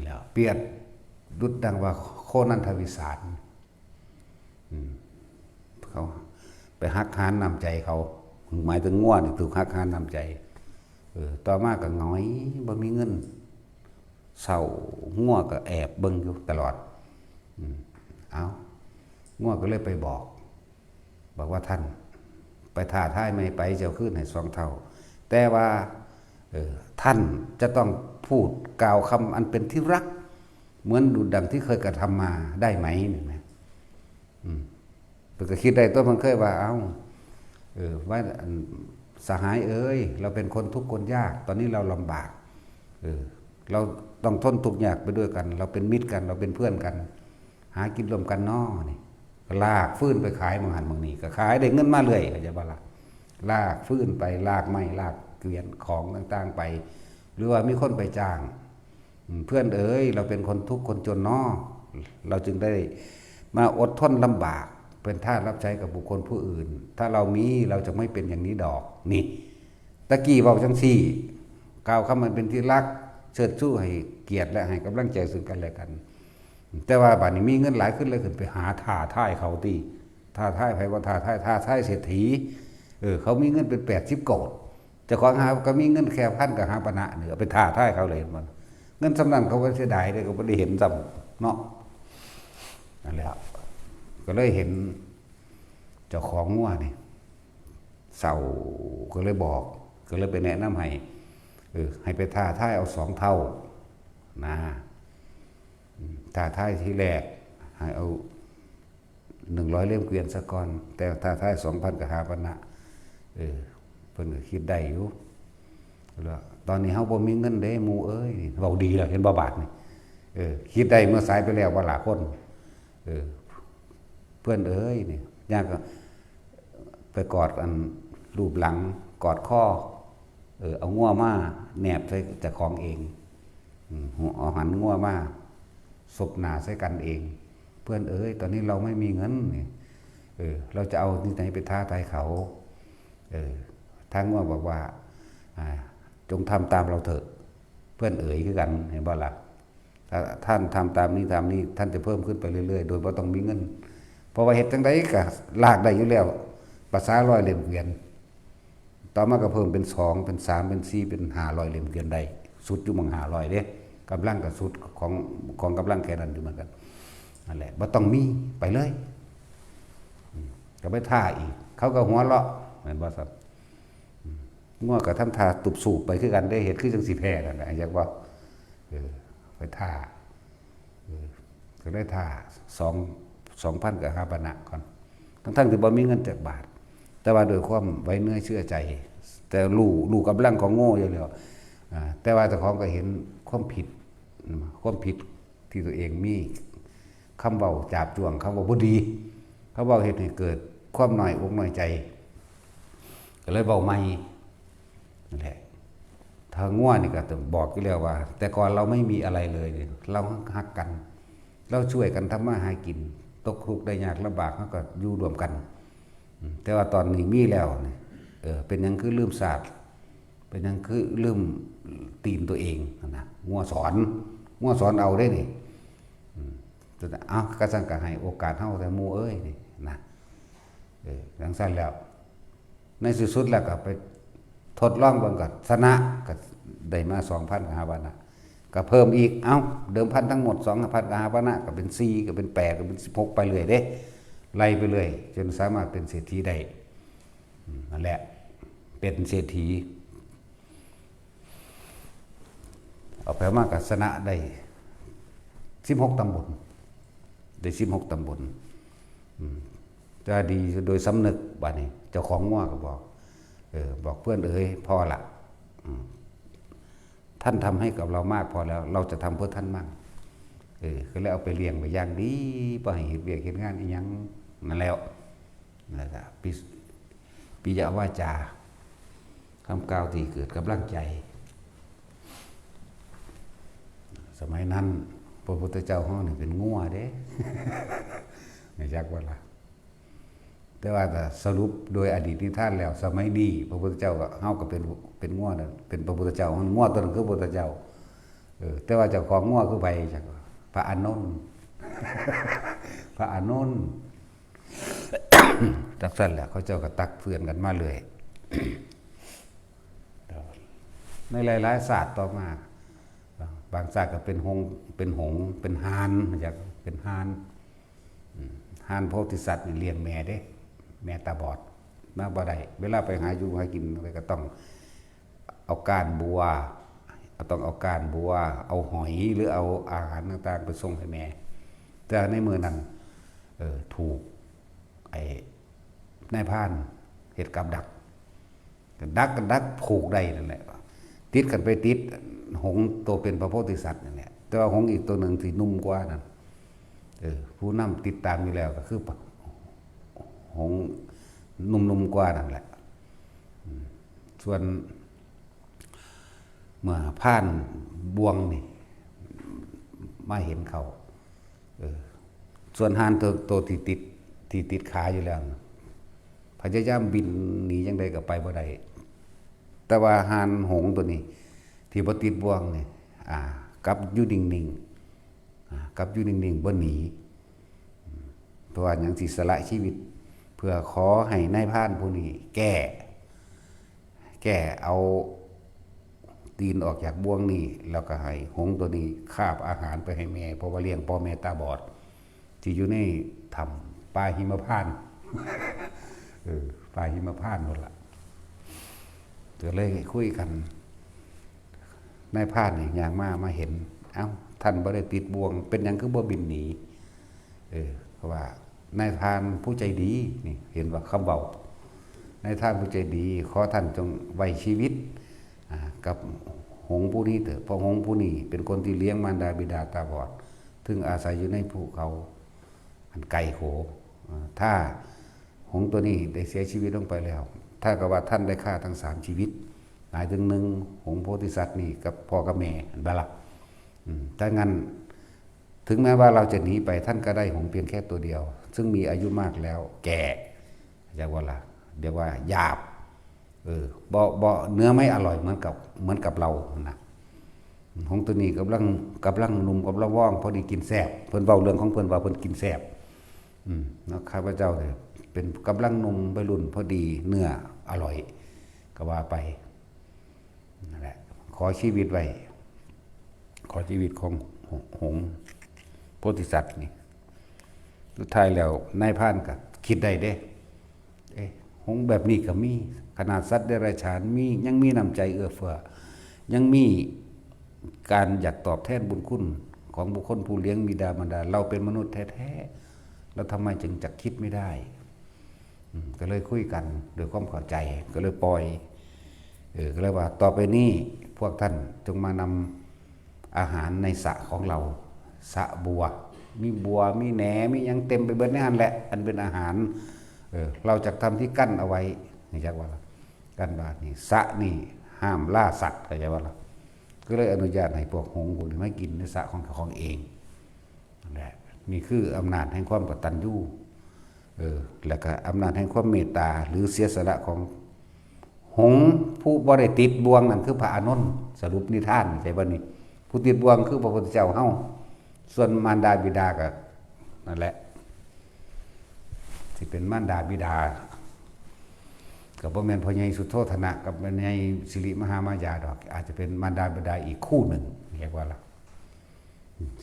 แล้วเปรียบดุจดังว่าโคนันทวิสารเขาไปหักหานนำใจเขาหมายถึงง่วนี่ถูกหักหานนำใจต่อมาก็ง้อยบ่มีเงินเศร้าง่วก็แอบเบิ่งอยู่ตลอดเอาง่วก็เลยไปบอกว่าท่านไปท้าทายไม่ไปเจ้าขึ้นให้2 เท่าแต่ว่าท่านจะต้องพูดกล่าวคำอันเป็นที่รักเหมือนดุจดังที่เคยกระทำมาได้ไหมนี่ไหมเพิ่นก็คิดได้ตัวมันเคยว่าว่าสหายเอ้ยเราเป็นคนทุกข์คนยากตอนนี้เราลำบากเราต้องทนทุกข์ยากไปด้วยกันเราเป็นมิตรกันเราเป็นเพื่อนกันหากินร่วมกันน้อนี่ลากฟื้นไปขายบางหันบางนี่ก็ขายได้เงินมาเรื่อยก็จะบ่ล่ะลากฟื้นไปลากไม้ลากเกวียนของต่างๆไปหรือว่ามีคนไปจ้างเพื่อนเอ๋ยเราเป็นคนทุกข์คนจนน้อเราจึงได้มาอดทนลำบากเป็นทาสรับใช้กับบุคคลผู้อื่นถ้าเรามีเราจะไม่เป็นอย่างนี้ดอกนี่ตะกี้บอกจังซี่กล่าวคำมันเป็นที่รักเชิดชู้ให้เกียรติและให้กำลังใจซึ่งกันและกันแต่ว่าบัดนี้มีเงินหลายขึ้นเลยขึ้นไปหาท่าท้ายเขาตีท่าท้ายไผว่าท่าท้ายเศรษฐีเขามีเงินเป็น80 โกฏเจ้าของหาก็มีเงินแค่1,000กับ5 ปะนะเหนือไปท่าท้ายเขาเลยมันเงินสำนันเขาก็เสียดายเลยก็บ่ได้เห็นซ้ำเนาะนั่นแหละก็เลยเห็นเจ้าของงัวนี่เศร้าก็เลยบอกก็เลยไปแนะนำให้ไปท่าท้ายเอา2 เท่านะท่าท้ายที่แรกให้เอา100 เล่มเกวียนซะก่อนแต่ท่าท้าย2,000กับ5 ปะนะเพิ่นก็คิดได้อยู่แล้วตอนนี้เฮาบ่มีเงินเด้หมู่เอ้ยเว้าดีแล้วเห็นบ่บาดนี่คิดได้เมื่อสายไปแล้วว่าหลายคนเพื่อนเอ้ยนี่ยากก็ไปกอดอันรูปหลังกอดข้อเอางัวมาแนบใส่เจ้าของเองเอาหันงัวมาศพหน้าใส่กันเองเพื่อนเอ้ยตอนนี้เราไม่มีเงินนี่เราจะเอาที่ไหนไปท้าทายเขาทางงัวบอกว่าจงทำตามเราเถอะเพื่อนเอ๋ยคือกันเห็นบ่ล่ะถ้าท่านทำตามนี้ท่านจะเพิ่มขึ้นไปเรื่อยๆโดยบ่ต้องมีเงินเพราะว่าเฮ็ดจังได๋ก็ลากได้อยู่แล้วภาษา100 เล่มเกวียนต่อมาก็เพิ่มเป็น2เป็น3เป็น4เป็น500 เล่มเกวียนได้สุดอยู่มั่ง500เด้กำลังก็สุดของกำลังแค่นั้นอยู่เหมือนกันนั่นแหละบ่ต้องมีไปเลยก็ไปท่าอีกเขาก็หัวเราะเหมือนบ่ซับงัวก็ทำท่าตุบสูบไปคือกันได้เฮ็ดคือจังสิแพ้นั่นแหละอยากว่าไปท่าก็ได้ท่า2,000กับ5 ปะนะก่อนทั้งที่บ่มีเงินจักบาทแต่ว่าโดยความไว้เนื้อเชื่อใจแต่รู้กำลังของโง่อยู่แล้วแต่ว่าเจ้าของก็เห็นความผิดที่ตัวเองมีคำเว้าจาบจ้วงคำเว้าบ่ดีเขาเว้าเฮ็ดให้เกิดความน้อยอกน้อยใจก็เลยเว้าใหม่นั่นแหละถ้าง่วนี่ก็ต้องบอกอยู่แล้วว่าแต่ก่อนเราไม่มีอะไรเลยเราฮักกันเราช่วยกันทำมาหากินตกทุกข์ได้ยากลำบากเราก็อยู่ร่วมกันแต่ว่าตอนนี้มีแล้วนี่เป็นหยังคือลืมศาสตร์เป็นหยังคือลืมตีนตัวเองนะงัวสอนเอาได้นี่เอากระสังกะให้โอกาสเฮาแต่หมู่เอ้ยนี่นะดังสั้นแล้วในสุดแล้วก็ไปทดลองเบิ่งก่อนชนะก็ได้มา 2,000 กับ5 ปะนะก็เพิ่มอีกเดิมพันทั้งหมด 2,000 กับ5 ปะนะก็เป็น4ก็เป็น8ก็เป็น16ไปเรื่อยเด้ไล่ไปเรื่อยจนสามารถเป็นเศรษฐีได้นั่นแหละเป็นเศรษฐีเอาไปมากก็ชนะได้16 ตำบล ได้16 ตำบลจะดีโดยสำนึกบัดนี้เจ้าของงัวก็บอกบอกเพื่อนพอละท่านทำให้กับเรามากพอแล้วเราจะทำเพื่อท่านมั่งก็เลยเอาไปเลี้ยงไปอย่างดีไปให้เฮ็ดเวียกเฮ็ดงานอีหยังนั่นแล้วนะครับปิยวาจาคำกล่าวที่เกิดกำลังใจสมัยนั้นพระพุทธเจ้าเฮานี่เป็นงัวเด้ ไม่จักว่าล่ะแต่ว่าสรุปโดยอดีตนิทานแล้วสมัยนี้พระพุทธเจ้าก็เฮาก็เป็นงัวนั่นเป็นพระพุทธเจ้างัวตัวนั้นคือพระพุทธเจ้าแต่ว่าเจ้าของงัวคือไปจักพระอานนท์ พระอานนท์ จักซั่นแหละเขาเจ้าก็ตักเตือนกันมาเลย ในหลายๆศาสตร์ต่อมาบางศาสตร์ก็เป็นหงเป็นหานมาจากเป็นหานโพธิสัตว์นี่เลี้ยงแม่เด้แม่ตาบอดมาบ่ได้เวลาไปหาอยู่หากินก็ต้องเอาก้านบัวต้องเอาก้านบัวเอาหอยหรือเอาอาหารต่างๆไปส่งให้แม่แต่ในมือนั้นถูกไอ้นายพรานเฮ็ดกับดักผูกได้นั่นแหละติดกันไปติดหงตัวเป็นพระโพธิสัตว์นั่นแหละแต่ว่าหงอีกตัวหนึ่งที่นุ่มกว่านั่นผู้นำติดตามอยู่แล้วก็คือหงนุ่มกว่านั่นแหละส่วนเมื่อผ่านบวงนี่มาเห็นเขาส่วนหานตัวที่ติดขาอยู่แล้วพยายามบินหนียังไงก็ไปบ่ได้แต่ว่าหานหงตัวนี้ที่บ่ติดบ่วงนี่กลับอยู่นิ่งๆบ่หนีเพราะว่าหยังสิสละชีวิตเพื่อขอให้นายพรานผู้นี้แก้เอาตีนออกจากบ่วงนี้แล้วก็ให้หงตัวนี้คาบอาหารไปให้แม่เพราะว่าเลี้ยงพ่อแม่ตาบอดที่อยู่ในถ้ำป่าหิมพานต์ ป่าหิมพานต์หมดละก็เลยคุยกันนายพรานนี่อย่างมาเห็นเอ้าท่านบ่ได้ติดบ่วงเป็นหยังคือบ่บินหนีเพราะว่านายพรานผู้ใจดีนี่เห็นว่าคำเว้านายพรานผู้ใจดีขอท่านจงไว้ชีวิตกับหงส์ผู้นี้เถอะเพราะหงส์ผู้นี้เป็นคนที่เลี้ยงมารดาบิดาตาบอดถึงอาศัยอยู่ในภูเขาอันไกลโขถ้าหงส์ตัวนี้ได้เสียชีวิตลงไปแล้วถ้ากับว่าท่านได้ฆ่าทั้ง3ชีวิตหมายถึง1หงส์โพธิสัตว์นี่กับพ่อกับแม่อันบาลักถ้างั้นถึงแม้ว่าเราจะหนีไปท่านก็ได้หงส์เพียงแค่ตัวเดียวซึ่งมีอายุมากแล้วแก่เรียกว่าล่ะเรียกว่าหยาบบ่เนื้อไม่อร่อยเหมือนกับเรานะหงส์ตัวนี้กำลังนุ่มกำลังว่องพอดีกินแซ่บเพิ่นเว้าเรื่องของเพิ่นว่าเพิ่นกินแซ่บนะข้าพเจ้าเนี่ยเป็นกำลังนุ่มวัยรุ่นพอดีเนื้ออร่อยก็ว่าไปนั่นแหละขอชีวิตไว้ขอชีวิตของหงส์โพธิสัตว์นี่สุดท้ายแล้วนายพรานก็คิดได้เด้หงส์แบบนี้ก็มีขนาดสัตว์เดรัจฉานยังมีน้ำใจเอื้อเฟื้อยังมีการอยากตอบแทนบุญคุณของบุคคลผู้เลี้ยงบิดามารดาเราเป็นมนุษย์แท้ๆแล้วทำไมจึงจะคิดไม่ได้ก็เลยคุยกันโดยความเข้าใจก็เลยปล่อยก็เลยว่าต่อไปนี้พวกท่านจงมานำอาหารในสระของเราสระบัวมีแหนมียังเต็มไปเบิดในนั้นแหละอันเป็นอาหารเราจะทำที่กั้นเอาไว้นี่จักว่ากั้นบาดนี่สระนี่ห้ามล่าสัตว์เข้าใจว่าก็เลยอนุญาตให้พวกหงส์พวกนี้ไม่กินในสระของเองนั่นแหละนี่คืออำนาจแห่งความกตัญญูแล้วก็อำนาจแห่งความเมตตาหรือเสียสละของหงส์ผู้บ่ได้ติดบ่วงนั่นคือพระอานนท์สรุปนิทานใช่บ่นี่ผู้ติดบ่วงคือพระพุทธเจ้าเฮาส่วนมารดาบิดาก็นั่นแหละที่เป็นมารดาบิดากับบ่แม่นพ่อใหญ่สุโธธนะกับแม่ใหญ่สิริมหามายาดอกอาจจะเป็นมารดาบิดาอีกคู่หนึ่งเรียกว่าล่ะ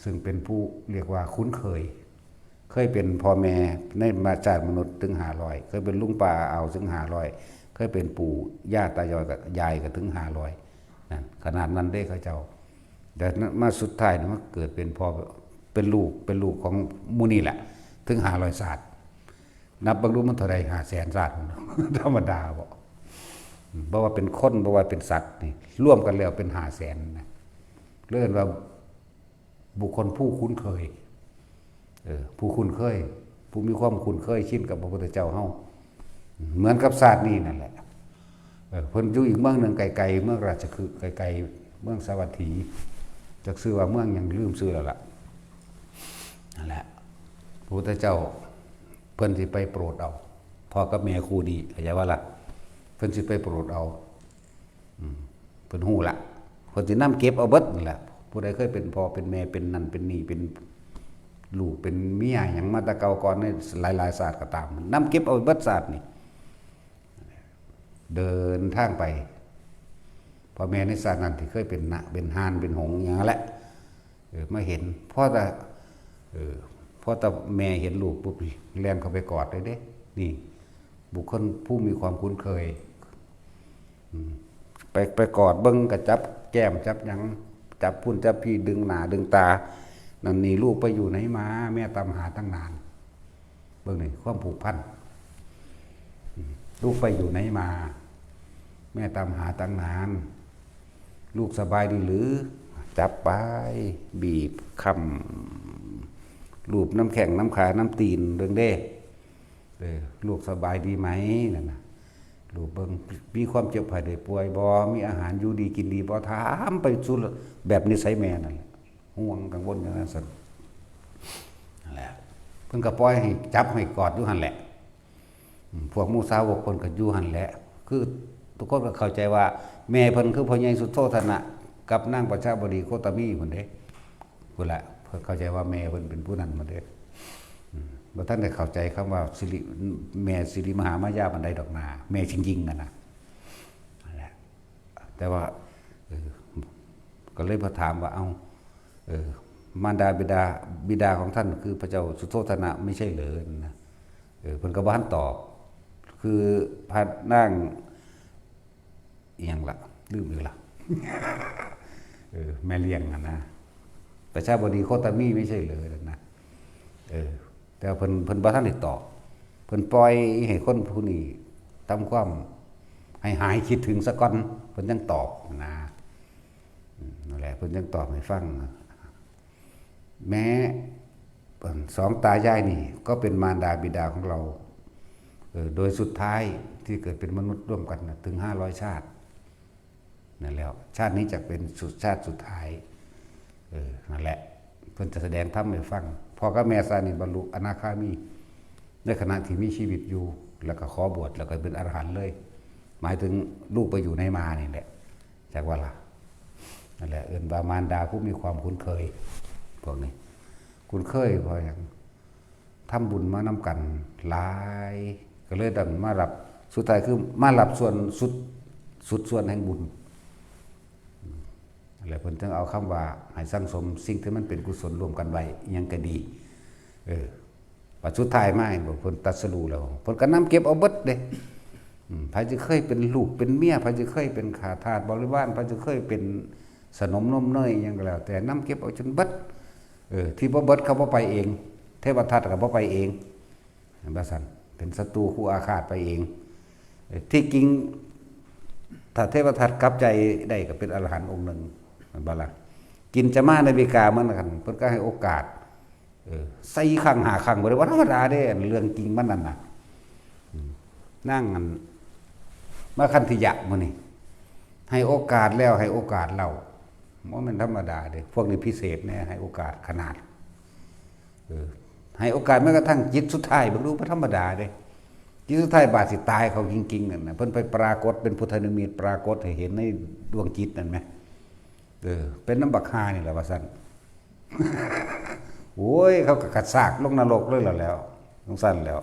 ซึ่งเป็นผู้เรียกว่าคุ้นเคยเป็นพ่อแม่ในมาจากมนุษย์ถึง500เคยเป็นลุงป้าเอาถึง500เคยเป็นปู่ย่าตายายกับยายก็ถึง500นั่นขนาดนั้นได้เขาเจ้าแต่มาสุดท้ายมันเกิดเป็น เป็นลูกของหมู่นี่แหละถึง500ศาสตร์นับเบิ่งดูมันเท่าใด500,000ศาสตร์ ธรรมดาบ่ว่าเป็นคนบ่ว่าเป็นสัตว์นี่ร่วมกันแล้วเป็น500,000นะเรียกว่าบุคคลผู้คุ้นเคยผู้คุ้นเคยผู้มีความคุ้นเคยชินกับพระพุทธเจ้าเฮาเหมือนกับศาสตร์นี้นั่นแหละเพิ่นอยู่อีกเมืองนึงไกลๆเมืองราชคฤห์ไกลๆเมืองสาวัตถีจักชื่อว่าเมืองหยังลืมชื่อแล้วล่ะนั่นแหละพระพุทธเจ้าเพิ่นสิไปโปรดเอาพ่อกับแม่คู่ดีเข้าใจว่าล่ะเพิ่นสิไปโปรดเอาเพิ่นฮู้ละเพิ่นสินำเก็บเอาเบิดนั่นแหละผู้ใดเคยเป็นพ่อเป็นแม่เป็นนั่นเป็นนี่เป็นลูกเป็นเมียหยังมาแต่เก่าก่อนในหลายๆศาสตร์ก็ตามนำเก็บเอาเบิดศาสตร์นี่เดินทางไปพ่อแม่ในศาสตร์นั้นที่เคยเป็นนะเป็นห่านเป็นหงส์อย่างนั้นแหละมาเห็นพ่อแต่แม่เห็นลูกปุ๊บแล่นเข้าไปกอดเลยเด้นี่บุคคลผู้มีความคุ้นเคยไปกอดเบิ้งกับจับแก้มจับหยังจับพุ่นจับพี่ดึงหน้าดึงตานั่นนี่ลูกไปอยู่ไหนมาแม่ตามหาตั้งนานเบิ้งนี่ความผูกพันลูกไปอยู่ไหนมาแม่ตามหาตั้งนานลูกสบายดีหรือจับไปบีบคำลูบน้ำแข็งน้ำขาน้ำตีนเรื่องเด้ลูกสบายดีไหมนั่นนะลูกเบิ่งมีความเจ็บไข้ได้ป่วยบ่มีอาหารอยู่ดีกินดีบ่ถามไปสุดแบบนิสัยแม่นั่นแหละห่วงกังวลอย่างนั้นสั่นนั่นแหละเพิ่นก็ปล่อยให้จับให้กอดอยู่หั่นแหละพวกหมู่สาวกคนก็อยู่หั่นแหละคือทุกคนก็เข้าใจว่าแม่เพิ่นคือพ่อใหญ่สุโธทนะกับนางประชาบดีโคตมีพุ่นเด้พุ่นละเพิ่นเข้าใจว่าแม่เพิ่นเป็นผู้นั้นมาเด้บ่ทันได้เข้าใจคำว่าสิริแม่สิริมหามายาบันไดดอกนาแม่จริงๆนั่นน่ะนั่นแหละแต่ว่าก็เลยพอถามว่าเอ้ามารดาบิดาของท่านคือพระเจ้าสุโธทนะไม่ใช่เหรอนะเพิ่นก็บ่ทันตอบคือพระนางอีหยังล่ะลืมอีกล่ะแม่เลี้ยงนะประชาบดีโคตมีไม่ใช่เหรอนะแต่เพิ่นบ่ทันได้ตอบเพิ่นปล่อยให้คนผู้นี้ทำความให้หายคิดถึงซะก่อนเพิ่นยังตอบนะนั่นแหละเพิ่นยังตอบให้ฟังแม้สองตายายนี่ก็เป็นมารดาบิดาของเราโดยสุดท้ายที่เกิดเป็นมนุษย์ร่วมกันนะถึง500ชาตินั่นแล้วชาตินี้จะเป็นชาติสุดท้ายนั่นแหละเพิ่นจะแสดงธรรมให้ฟังพ่อกับแม่ซานี่บรรลุอนาคามีในขณะที่มีชีวิตอยู่แล้วก็ขอบวชแล้วก็เป็นอรหันต์เลยหมายถึงลูกไปอยู่ในมานี่แหละจากว่าล่ะนั่นแหละบามารดาผู้มีความคุ้นเคยพวกนี้คุ้นเคยพออย่างทำบุญมานำกันหลายก็เลยดังมารับสุดท้ายคือมารับส่วนสุดส่วนแห่งบุญอะไรเพิ่นจึงเอาคำว่าให้สังสมสิ่งที่มันเป็นกุศลรวมกันไว้ยังก็ดีปัจจุท้ายมาบอกเพิ่นตรัสรู้แล้วเพิ่นก็นำเก็บเอาเบิดเด้ไผจะเคยเป็นลูกเป็นเมียไผจะเคยเป็นข้าทาสบริวารไผจะเคยเป็นสนมนมเนยหยังก็แล้วแต่นำเก็บเอาจนเบิดที่บ่เบิดเขาบ่ไปเองเทวทัตก็บ่ไปเองว่าซั่นเป็นศัตรูคู่อาฆาตไปเองที่จริงถ้าเทวทัตกลับใจได้ก็เป็นอรหันต์องค์หนึ่งบ่ล่ะกินจะมาในบิกาเหมือนกันเพิ่นก็ให้โอกาสใส่ครั้งหาครั้งบ่ได้ว่าธรรมดาเด้เรื่องจริงมันนั่นน่ะนั่งกันมาคันธิยะมื้อนี้ให้โอกาสแล้วให้โอกาสเราบ่แม่นธรรมดาเด้พวกนี้พิเศษแน่ให้โอกาสขนาดให้โอกาสแม้กระทั่งจิตสุดท้ายบ่รู้บ่ธรรมดาเด้จิตสุดท้ายบาดสิตายเขาจริงๆนั่นน่ะเพิ่นไปปรากฏเป็นพุทธนิมิตปรากฏให้เห็นในดวงจิตนั่นแหมเป็นน้ำบักฮานี่แหละว่าซั่น โอ้ยเขาก็กระซากลงนรกเลยแล้วสงสารแล้ว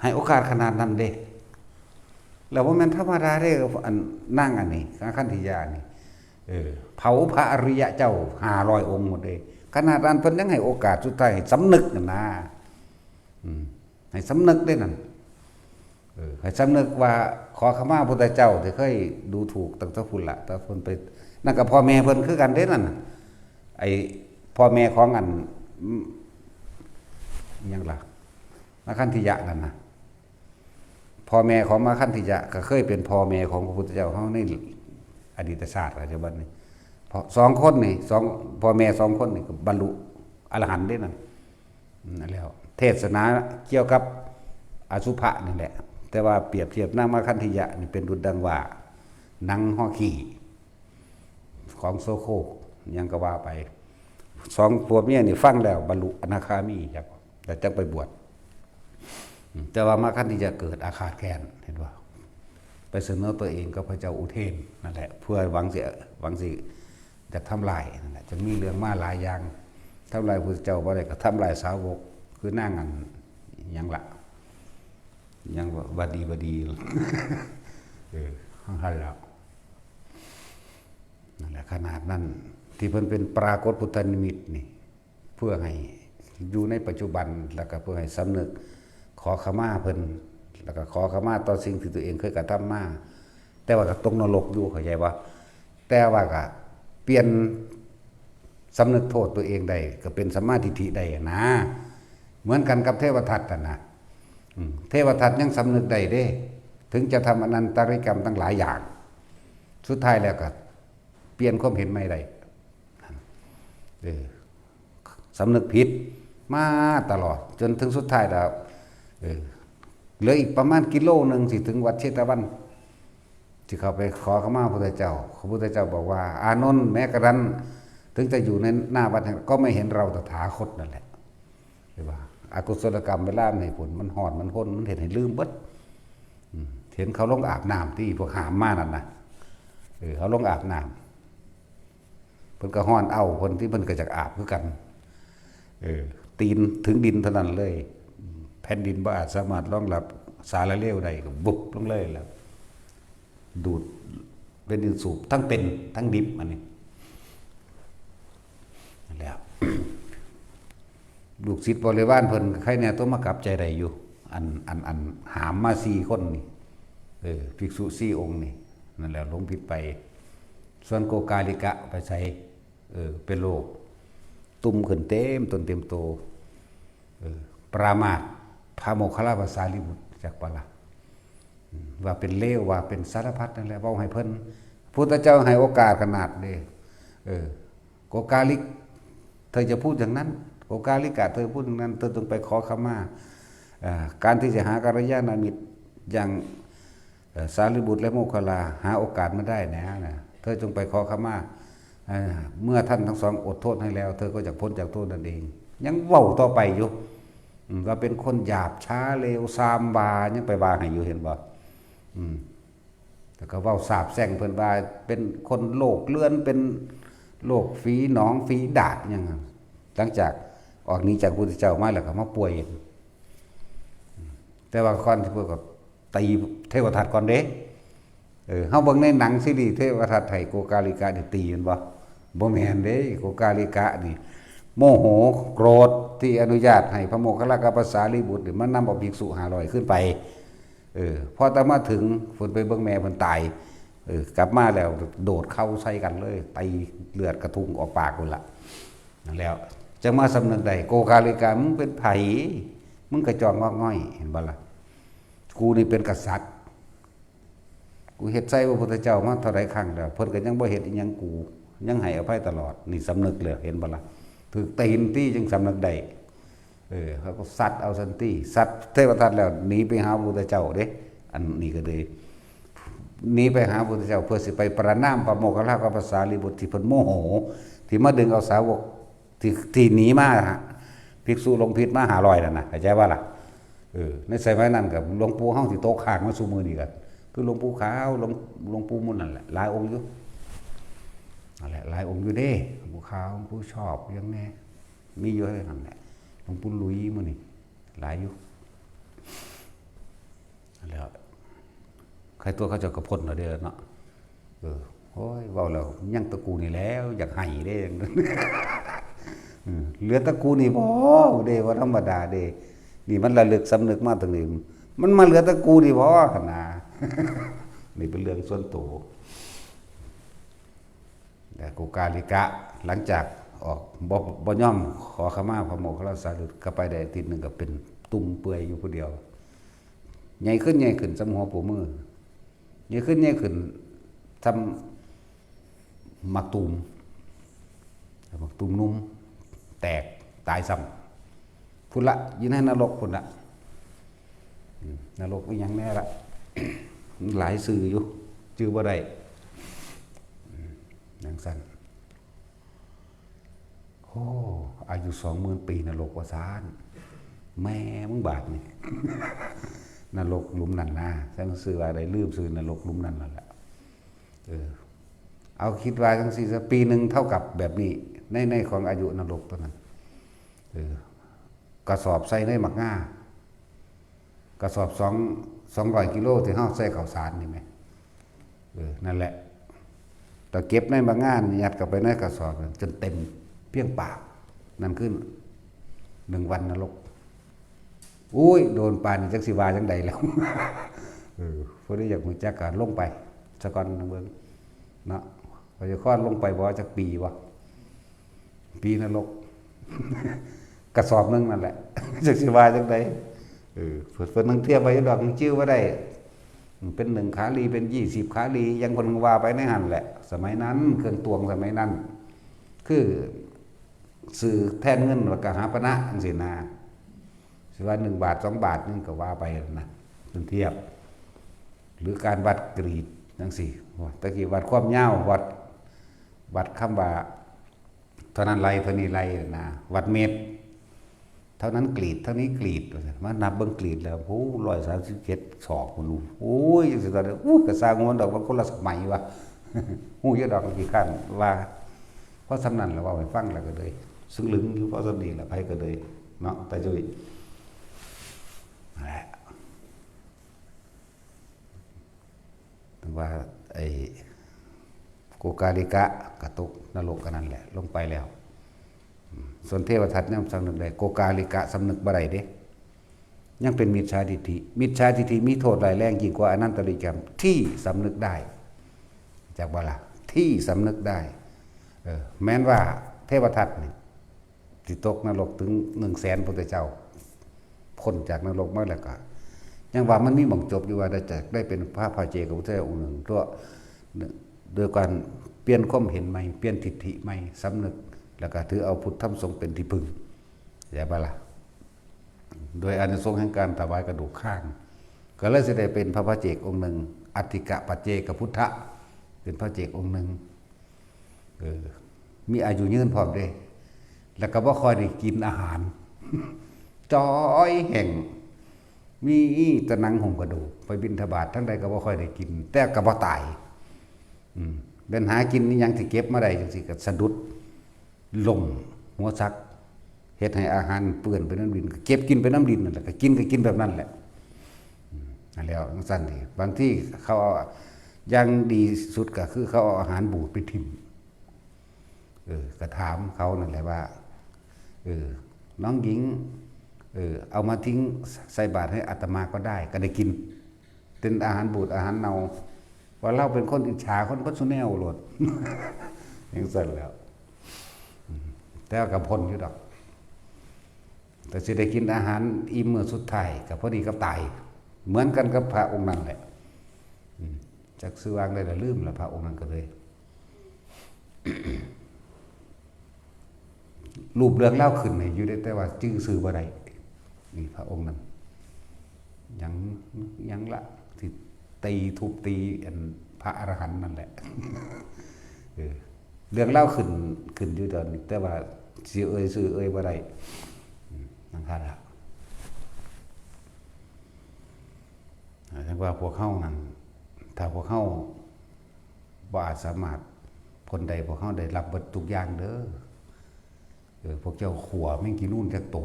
ให้โอกาสขนาดนั้นเด้แล้วว่ามันธรรมดาเด้อันนั่งอันนี้ขันธิยานี่เผาพระอริยะเจ้า500องค์หมดเลยขนาดนั้นเพิ่นยังให้โอกาสสุดท้ายให้สำนึกนั่นนะให้สำนึกได้นั่นให้สำนึกว่าขอขมาพระพุทธเจ้าที่เคยดูถูกตั้งแต่พุ่นละแต่เพิ่นไปนั่นก็พ่อแม่เพิ่นคือกันเด้นั่นไอ้ พ่อแม่ของอันยังล่ะมาคันธิยะนั่นนะพ่อแม่ของมาคันธิยะก็เคยเป็นพ่อแม่ของพระพุทธเจ้าเขาในอดีตศาสตร์ปัจจุบันนี่สองคนนี่สองพ่อแม่สองคนนี่ก็บรรลุอรหันต์ได้นั่นแล้วเทศนาเกี่ยวกับอสุภะนี่แหละแต่ว่าเปรียบเทียบนางมาคันธิยะนี่เป็นดุจดังว่านังห่อขี่ของโซโคยังก็ว่าไปสองผัวเมียนี่ฟังแล้วบรรลุอนาคามีครับแต่จังไปบวชแต่ว่ามาคันธิยะเกิดอาฆาตแค้นเห็นว่าไปเสนอตัวเองกับพระเจ้าอุเทนนั่นแหละเพื่อหวังสิจะทำลายนั่นแหละจะมีเรื่องมาหลายอย่างทำลายพระเจ้าบ่ได้ก็ทำลายสาวกคือนั่งกันยังละยังบดีข้างหันแล้วนั่นแหละขนาดนั้นที่เพิ่นเป็นปรากฏพุทธนิมิตนี่เพื่อให้อยู่ในปัจจุบันแล้วก็เพื่อให้สำนึกขอขมาเพิ่นแล้วก็ขอขมาต่อสิ่งที่ตัวเองเคยกระทำมาแต่ว่าก็ตกนรกอยู่เข้าใจบ่แต่ว่าก็เปลี่ยนสำนึกโทษตัวเองได้ก็เป็นสัมมาทิฏฐิได้นะเหมือนกันกับเทวทัตนะเทวทัตยังสำนึกได้เด้ถึงจะทำอนันตริกรรมตั้งหลายอย่างสุดท้ายแล้วก็เปลี่ยนความเห็นไม่ได้สำนึกผิดมาตลอดจนถึงสุดท้ายแล้วเหลืออีกประมาณกิโลนึงสิถึงวัดเชตวันที่เขาไปขอขมาพระพุทธเจ้าพระพุทธเจ้าบอกว่าอานนท์แม้กระนั้นถึงจะอยู่ในหน้าวัดก็ไม่เห็นเราตถาคตนั่นแหละใช่ป่ะอกุศลกรรมเวลาในผลมันหอดมันห้นมันเห็นให้ลืมเบิดเห็นเขาลงอาบน้ำที่พวกหามมานั่นนะเขาลงอาบน้ำเพิ่นก็ห้อนเอาคนที่เพิ่นก็จะอาบคือกันตีนถึงดินเท่านั้นเลยแผ่นดินบ่อาจสามารถรองรับสารเลวใดก็บุบลงเลยแล้วดูดเป็นดินสูบทั้งเป็นทั้งดิบอันนี้แล้วลูกศิษย์บริวารเพิ่นใครเนี่ยต้องมากลับใจใดอยู่อันหามมา4 คนนี่ภิกษุ4 องค์นี่นั่นแหละลงผิดไปส่วนโกกาลิกะไปใส่เป็นโรคตุ่มขึ้นเต็มต้นเต็มโตปรามาสพระโมคคัลลาภาษาลิบุตรจากปะละว่าเป็นเลวว่าเป็นสารพัดนั่นแหละเว้าให้เพิ่นพุทธเจ้าให้โอกาสขนาดนี้โกกาลิกเธอจะพูดอย่างนั้นโกกาลิกะเธอพูดอย่างนั้นเธอต้องไปขอขมาการที่จะหากัลยาณมิตรอย่างสารีบุตรและโมคคัลลาหาโอกาสไม่ได้นะเธอจงไปขอขมาเมื่อท่านทั้งสองอดโทษให้แล้วเธอก็จะพ้นจากโทษนั่นเองยังเว้าต่อไปอยู่ว่าเป็นคนหยาบช้าเลวซามบายังไปว่าให้อยู่เห็นบ่แต่ก็เว้าสาบแช่งเพิ่นว่าเป็นคนโลกเลื่อนเป็นโรคฝีหนองฝีดาษยังหลังจากออกนี้จากพระพุทธเจ้ามาแล้วก็มาป่วยแต่ว่าก่อนที่พวกก็ตีเทวทัตก่อนเด้เฮาเบิ่งในหนังซีรีส์เทวทัตไทยโกกาลิกะนี่ตีมันบ่แม่นเด้โกกาลิกะนี่โมโหโกรธที่อนุญาตให้พระโมคคัลลาภาษาลิบุตรมันนำเอาภิกษุ500ขึ้นไปพอตามมาถึงเพิ่นไปเบิ่งแม่เพิ่นตายกลับมาแล้วโดดเข้าใส่กันเลยตีเลือดกระทุ้งออกปากพุ่นล่ะนั่นแล้วจะมาสำนึกได้โกกาลิกะมึงเป็นไผมึงกระจอกงอกง่อยเห็นบ่ล่ะกูนี่เป็นกษัตริย์กูเฮ็ดใส่พระพุทธเจ้ามาเท่าไรครั้งแล้วเพิ่นก็ยังบ่เฮ็ดอีหยังกูยังให้อภัยตลอดนี่สำนึกเลยเห็นบ่ล่ะถูกตีนที่จึงสำนึกได้เขาก็ซัดเอาสันติซัดเทวทัตแล้วหนีไปหาพระพุทธเจ้าเด้อันนี้ก็เลยหนีไปหาพระพุทธเจ้าเพื่อสิไปประณามพระโมคคัลลาภาษาลิบุตรที่เพิ่นโมโหที่มาดึงเอาสาวกที่หนีมาภิกษุลงพิษมา500นั่นน่ะเข้าใจว่าล่ะในสมัยนั้นกับหลวงปู่เฮาที่โตข้างมาสู่มือนี่กันคือหลวงปู่ขาวหลวงปู่มุ่นนั่นแหละหลายองค์อยู่นั่นแหละหลายองค์อยู่เด้หลวงปู่ขาวหลวงปู่ชอบยังแน่มีอยู่นั่นแหละหลวงปู่ลุยมื้อนี่หลายอยู่นั่นแหละใครตัวเขาจะกระพ้นเอาเด้อเนาะโอ้ยเว้าแล้วยังตะกูนี่แล้วอยากให้เด้เหลือตะกูนี่บ่เด้ว่าธรรมดาเด้นี่มันระลึกสำนึกมาตรงนี้มันมาเหลือตะกูนี่บ่ขนาดนี่เป็นเรื่องส่วนตัวแต่โกกาลิกะหลังจาก ออกบ่ย่อมขอขมาพระโมคคัลลาสารีบุตรก็ไปได้อาทิตย์หนึงก็เป็นตุ่มเปื่อยอยู่ผู้เดียวใหญ่ขึ้นสำหัวปู่มือใหญ่ขึ้นทำมักตุ่มนุ่มแตกตายซ้ำพุ่นละยินให้นรกพุ่นละนรกอีหยังแน่ละ หลายสื่ออยู่ชื่อบ่ได้นังสั้นโอ้อายุ20,000 ปีนรกว่าซานแม่มึงบาปนี่ นรกหลุมนั่นนะฉันซื้ออะไรลืมซื้อนรกหลุมนั่นนั่นแหละเอาคิดว่าจังซี่ซะปีหนึ่งเท่ากับแบบนี้ในของอายุนรกตัวนั้นกระสอบใส่ในหมักง่ากระสอบ200 กิโลที่เฮาใส่ข้าวสารนี่ไหมนั่นแหละแต่เก็บในหมักง่ายัดกับไปในกระสอบจนเต็มเพียงปากนั่นขึ้น1 วันนรกอุ้ยโดนปานจักสิวาจังใดแล้วพอได้อยากหูจักการลงไปสะก่อนเบิ่งเนาะพอจะคลอดลงไปบ่จักปีวะปีนรก กระสอบนึงนั่นแหละ จักสิวาจังใดเพิ่นนึงเทียบไว้ดอกชื่อว่าได้เป็น1 ขาลีเป็น20 ขาลียังคนว่าไปในหั่นแหละสมัยนั้นเครื่องตวงสมัยนั้นคือสื่อแทนเงินว่ากหาปณะจังซี่นะสิว่า1 บาท 2 บาทนึงก็ว่าไปนะเป็นเทียบหรือการวัดกรีดจังซี่ตะกี้วัดความยาววัดคำว่าเท่านั้นไรเท่านี้ไรนะวัดเมตรเท่านั้นกรีดเท่านี้กรีดมานับเบิ่งกรีดแล้วโอ้137 ศอกพุ่นโอ้ยจังซี่ตอนนั้นก็สร้างงวนดอกมันคนละสมัยวะ ฮู้อยู่ดอกกี่ครั้งว่าเพราะสำนั้นแล้วว่าไปฟังแล้วก็เลยซึ่งลึงอยู่เพราะสำนี้แหละไผก็เลยเนาะแต่จุ้ยนั่นแหละว่าไอ้โกกาลิกะกระตุกนรกกันนั่นแหละลงไปแล้วส่วนเทวทัตเนี่ยสำนึกได้โกกาลิกะสำนึกบ่ได้เด้ยังเป็นมิจฉาทิฏฐิมีโทษร้ายแรงยิ่งกว่าอนันตริยกรรมที่สำนึกได้จากบ่ล่ะที่สำนึกได้แม้นว่าเทวทัตนี่สิตกนรกถึง100,000พุทธเจ้าพ้นจากนรกมาแล้วก็ยังว่ามันมีหม่องจบอยู่ว่าได้เป็นพระพาเจกพุทธเจ้าองค์หนึ่งตัวโดยการเปลี่ยนความเห็นใหม่เปลี่ยนทิฏฐิใหม่สำนึกแล้วก็ถือเอาพุทธธรรมสงฆ์เป็นที่พึ่งอย่าบ่ล่ะโดยอานิสงส์แห่งการถวายกระดูกข้างก็เลยสิได้เป็นพระพาเจกองค์หนึ่งอัตถิกะปัจเจกพุทธะเป็นพระเจกองค์หนึ่งมีอายุยืนพร้อมเด้แล้วก็บ่ค่อยได้กินอาหาร จอยแห่งมีตะนังห่มกระดูกไปบิณฑบาตทั้งใดก็บ่ค่อยได้กินแต่ก็บ่ตายเป็นหากินนี่ยังที่เก็บมาได้จังซี่ก็สะดุดลมหัวซักเฮ็ดให้อาหารเปื้อนไปน้ำดินก็เก็บกินไปน้ำดินนั่นแหละก็กินแบบนั้นแหละนั่นแล้วจังซั่นนี่บางที่เขาเอาอย่างดีสุดก็คือเขาเอาอาหารบูดไปทิ่มก็ถามเขานั่นแหละว่าน้องหญิงเอามาทิ้งใส่บาตรให้อาตมาก็ได้ก็ได้กินเป็นอาหารบูดอาหารเน่าว่าเราเป็นคนอิจฉาคนสุแนวโลด ยังสั่นแล้วแต่กับพ้นอยู่ดอกแต่สิได้กินอาหารอิ่มมื้อสุดท้ายก็พอดีกับตายเหมือนกันกับพระองค์นั้นแหละจักซื้อวางได้ละลืมละพระองค์นั้นก็เลย รูปเรื่องเล่าขึ้นอยู่ได้แต่ว่าชื่อซื้อบ่ได้นี่พระองค์นั้นยังละที่ทุบตีพระอรหันต์นั่นแหละ เรื่องเล่าขึ้นอยู่ตอนนี้แต่ว่าซื้อบ่ได้นั่นค่ะละแต่ว่าพวกเฮานั้นถ้าพวกเฮาบ่อาจสามารถคนใดพวกเฮาได้รับเบิดทุกอย่างเด้อพวกเจ้าขัวแม่งกินนู่นจักโต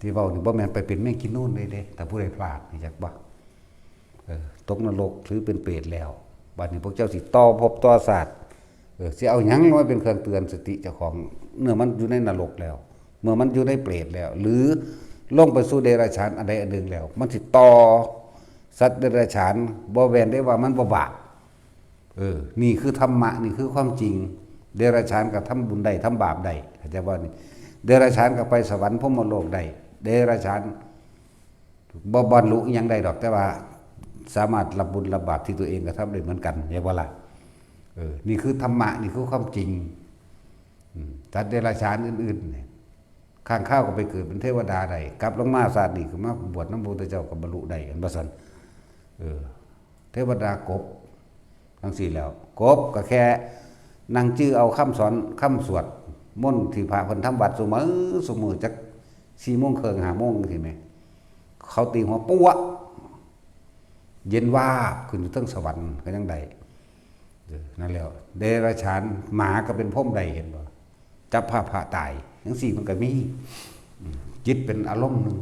ที่เว้านี่บ่แม่นไปเป็นแม่งกินนู่นเลยเด้ถ้าผู้ใดพลาดนี่จักบ่ตกนรกหรือเป็นเปรตแล้วบัดนี้พวกเจ้าสิต่อภพต่อศาสตร์สิเอาหยังมาเป็นเครื่องเตือนสติเจ้าของเมื่อมันอยู่ในนรกแล้วเมื่อมันอยู่ในเปรตแล้ว หรือลงไปสู่เดรัจฉานอันใดอันหนึ่งแล้วมันสิต่อสัตว์เดรัจฉานบ่แม่นได้ว่ามันบ่บาปนี่คือธรรมะนี่คือความจริง เดรัจฉานก็ทำบุญได้ทำบาปได้เข้าใจบ่นี่เดรัจฉานก็ไปสวรรค์พรหมโลกได้เดรัจฉานบ่บรรลุอิหยังได้ดอกแต่ว่าสามารถรับบุญรับบาปที่ตัวเองกระทำได้เหมือนกันใช่บ่ล่ะนี่คือธรรมะนี่คือความจริงสัตว์เดรัจฉานอื่นๆข้างข้าวก็ไปเกิดเป็นเทวดาได้กลับลงมาศาสตร์นี่คือมาบวชน้ำพระพุทธเจ้าก็บรรลุได้กันบ่ซั่นเทวดากบทั้งสี่แล้วกบก็แค่นั่งจื้อเอาคำสอนคำสวดมนต์ที่พระเพิ่นทำวัดซุมื้อจัก 4:30 น 5:00 นสิแม่เขาตีหัวปั้วเย็นว่าขึ้นอยู่ทั้งสวรรค์ก็ยังได้นั่นแล้วเดรัจฉานหมาก็เป็นพรหมได้เห็นบ่จับผ้าตายทั้ง4มันก็มีจิตเป็นอารมณ์นึง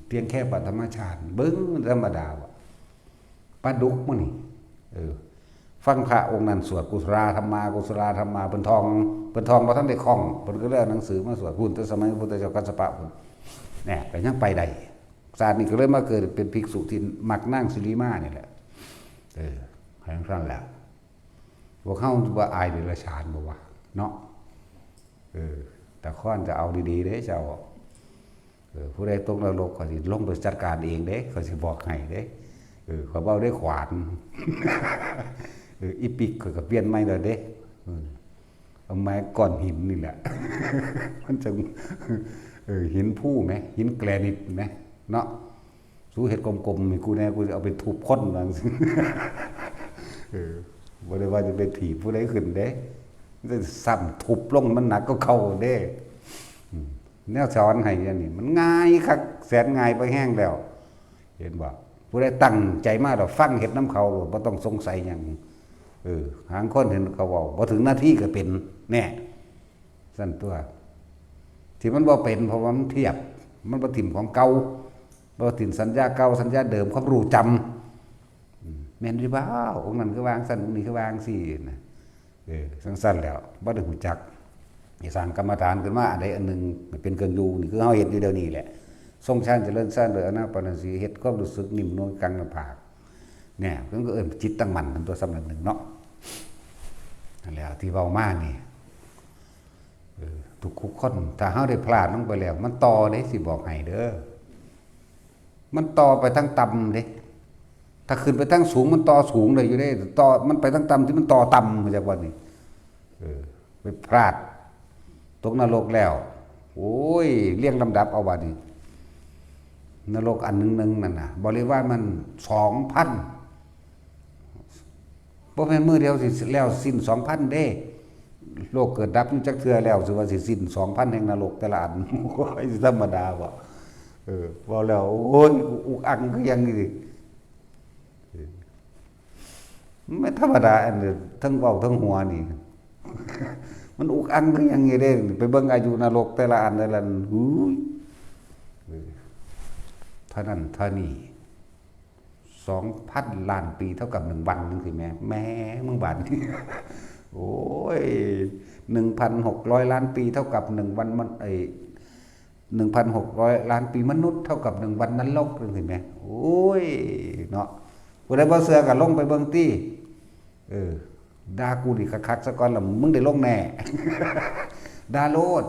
เพียงแค่ปฐมฌานเบิ่งธรรมดาว่ะปลาดุกมื้อนี่ฟังพระองค์นั้นสวดกุศลธรรมากุศลธรรมาเพิ่นทองบ่ทันได้คล่องเพิ่นก็เลยเอาหนังสือมาสวดพุ่นแต่สมัยพระพุทธเจ้ากัสสปะพุ่นแหน่ก็ยังไปได้ศาสตร์นี้ก็เลยมาเกิดเป็นภิกษุที่มักนั่งสิริมานี่แหละให้ทั้งนั้นแหละพวกเฮาว่าอายเดรัจฉานบ่ว่าเนาะแต่ข้อนจะเอาดีๆเด้เจ้าผู้ใดตกนรกก็สิลงไปจัดการเองเด้เขาสิบอกให้เด้เขาเว้าได้ขวานอีปิกก็เปลี่ยนใหม่แล้วเด้เอาไม้ก้อนหินนี่แหละมันจะหินผู้ไหมหินแกรนิตไหมเนาะสู้เห็ดกลมๆกูแน่กูจะเอาไปทุบค้นบางสิ่งบ่ได้ว่าจะไปถีบผู้ใดขึ้นเด้จะซ้ำทุบลงมันหนักก็เข้าเด้แนวสอนให้อันนี้มันง่ายคักแสนง่ายไปแห้งแล้วเห็นบ่ผู้ใดตั้งใจมาดอกฟังเห็ดน้ำเขาบ่ต้องสงสัยหยังหางคนเห็นเขาบอกพอถึงหน้าที่ก็เป็นแน่สั้นตัวที่มันบ่เป็นเพราะว่ามันเทียบมันบ่ถิ่มของเก่าบ่ถิ่มสัญญาเก่าสัญญาเดิมความรู้จำแม่นหรือเปล่าองค์นั้นคือวางสั้นองค์นี้คือวางสินะสั้นๆแล้วบ่ได้หูจักสร้างกรรมฐานขึ้นมาอันใดอันหนึ่งเป็นเครื่องอยู่นี่คือเฮาเฮ็ดอยู่เดี๋ยวนี้แหละทรงฌานเจริญฌานโดยอนาปานสติเฮ็ดความรู้สึกนิ่มนวลกลางหน้าผากเนี่ยเพิ่นก็จิตตั้งมั่นเป็นตัวสำคัญหนึ่งเนาะนั่นแหละที่เว้ามานี่ทุกคนถ้าเฮาได้พลาดลงไปแล้วมันต่อเด้สิบอกให้เด้อมันต่อไปทั้งต่ำเด้ถ้าขึ้นไปทั้งสูงมันต่อสูงเลยอยู่เด้ต่อมันไปทั้งต่ำที่มันต่อต่ำมาจากว่านี่ไปพลาดตกนรกแล้วโอ้ยเรียงลำดับเอาว่านี่นรกอันนึงนั่นน่ะบริวารมัน 2,000 บ่แม่นมื้อเดียวสิแล้วสิ้น 2,000 เด้โลกเกิดดับอยู่จักเทื่อแล้วสิว่าสิสิ้น 2,000 แห่งนรกแต่ละอันโอ้ยธรรมดาบ่ว่าแล้วโอ้ยอุกอังคือยังนี่ไม่ธรรมดาอันนี้ทั้งเว้าทั้งหัวนี่มันอุกอังคือยังนี่เด้ไปเบิ่งอายุนรกแต่ละอันแต่ละอันหูยเท่านั้นเท่านี้ 2,000 ล้านปีเท่ากับ1วันนึงสิแม่มึงบาดนี่โอ้ย 1,600 ล้านปีเท่ากับ1วันมัน 1,600 ล้านปีมนุษย์เท่ากับ1วันนรกนึงสิแม่โอ้ยเนาะผู้ใดบ่เชื่อก็ลงไปเบิ่งติด่ากูนี่คักๆซะก่อนล่ะมึงได้ลงแน่ด่าโลด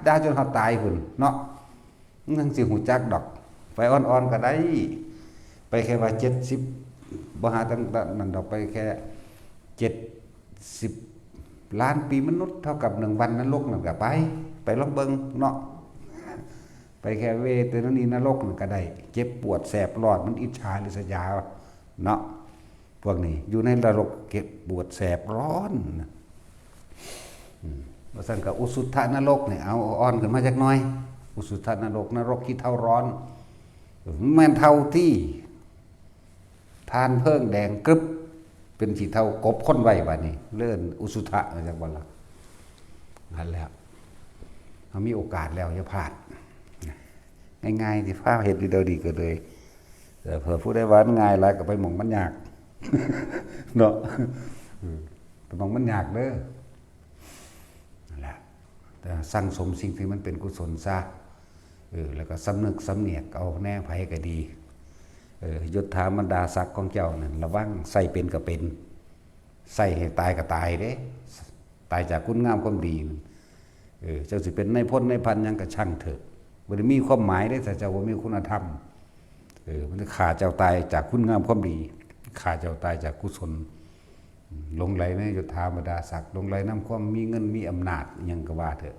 ด่าจนเฮาตายพุ่นเนาะมึงสิฮู้จักดอกไปอ่อนๆก็ได้ไปแค่ว่า70บ่หาตั้งนั้นดอกไปแค่70ล้านปีมนุษย์เท่ากับ1วันนรกนั่นก็ไปลองเบิ่งเนาะไปแค่เวทนานีนรกนั่นก็ได้เจ็บปวดแสบร้อนมันอิจฉาริษยาเนาะพวกนี้อยู่ในนรกเก็บปวดแสบร้อนว่าซั่นก็อุสุทธนรกนี่เอาอ่อนขึ้นมาจักหน่อยอุสุทธนรกขี้เถ้าร้อนแม่นเท่าที่ทานเพิ่งแดงกรึบเป็นสีเท่ากบค้นไว้บัดนี้เลื่อนอุสุทะมาจากวันละนั่นแล้วเขามีโอกาสแล้วอย่าพลาดง่ายๆที่ฟ้าเห็ดดีเดียวดีก็เลยแต่เผื่อผู้ได้ว่าง่ายแล้วก็ไปหม่องมันยากเนาะไปหม่องมันยากเด้อนั่นแหละแต่สร้างสมสิ่งที่มันเป็นกุศลซะแล้วก็สำนึกสำเนียกเอาแน่ไผก็ดียศถาบรรดาศักดิ์ของเจ้านั่นระวังใส่เป็นก็เป็น ใส่ให้ตายก็ตายเด้ตายจากคุณงามความดีเจ้าสิเป็นในพ้นในพันยังกระช่างเถอะมันมีความหมายได้แต่เจ้าว่ามีคุณธรรมมันจะขาเจ้าตายจากคุณงามความดีขาเจ้าตายจากกุศลหลงไหลในยศถาบรรดาศักดิ์หลงไหลน้ำความมีเงินมีอำนาจยังก็ว่าเถอะ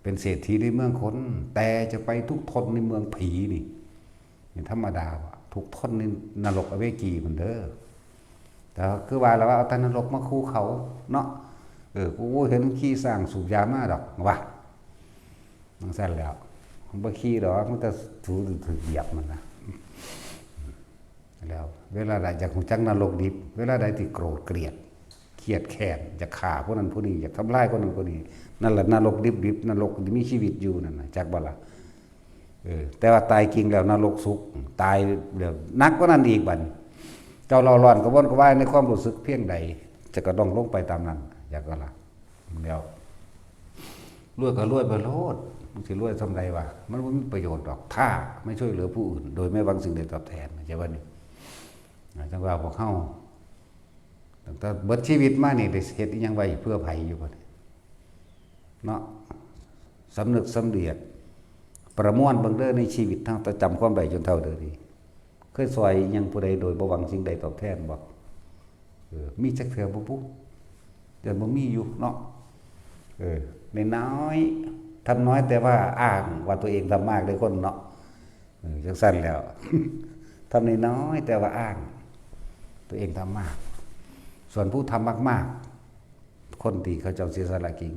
เป็นเศรษฐีในเมืองคนแต่จะไปทุกทนในเมืองผีนี่ธรรมดาว่ะทุกทนในนรกอเวจีมันเด้อแต่คือว่าเราเอาแต่นรกมาคู่เขาเนาะกูเห็นขี้สร้างสูบยามาดอกว่ะมันสั้นแล้วมันบ่ขี้ดอกมันจะถูเหยียบมันนะแล้วเวลาใดจากหูจักนรกดิบเวลาใดที่โกรธเกลียดเครียดแค้นจะฆ่าผู้นั้นผู้นี้อยากทำลายคนนั้นคนนี้นั่นแหละนรกดิบนรกที่มีชีวิตอยู่นั่นนะจักบ่ล่ะแต่ว่าตายจริงแล้วนรกสุขตายเดี๋ยวนักกว่านั้นอีกบัดเจ้าเราร้อนกระวนกระวายในความรู้สึกเพียงใดจะกระดองลงไปตามนั้นอยากก็ล่ะเดี๋ยวรวยก็รวยไปโลดมันสิรวยทำไรวะมันไม่มีประโยชน์หรอกถ้าไม่ช่วยเหลือผู้อื่นโดยไม่หวังสิ่งใดตอบแทนใช่ป่ะนี่จังว่าพวกเข้าแต่เบิดชีวิตมานี่ได้เฮ็ดอีหยังไว้เพื่อไผอยู่บ่เนาะสำนึกสำเดียดประมวลเบิ่งเด้อในชีวิตทั้งแต่จำความได้จนเท่าเด้อดีเคยซอยยังผู้ใดโดยบ่หวังสิ่งใดตอบแทนบ่มีจักเทื่อบ่ปุ๊เดี๋ยวบ่มีอยู่เนาะในน้อยทำน้อยแต่ว่าอ้างว่าตัวเองทำมากเลยคนเนาะจังสั้นแล้วทำในน้อยแต่ว่าอ้างตัวเองทำมากส่วนผู้ทำมากๆคนที่เขาเจ้าเสียสละจริง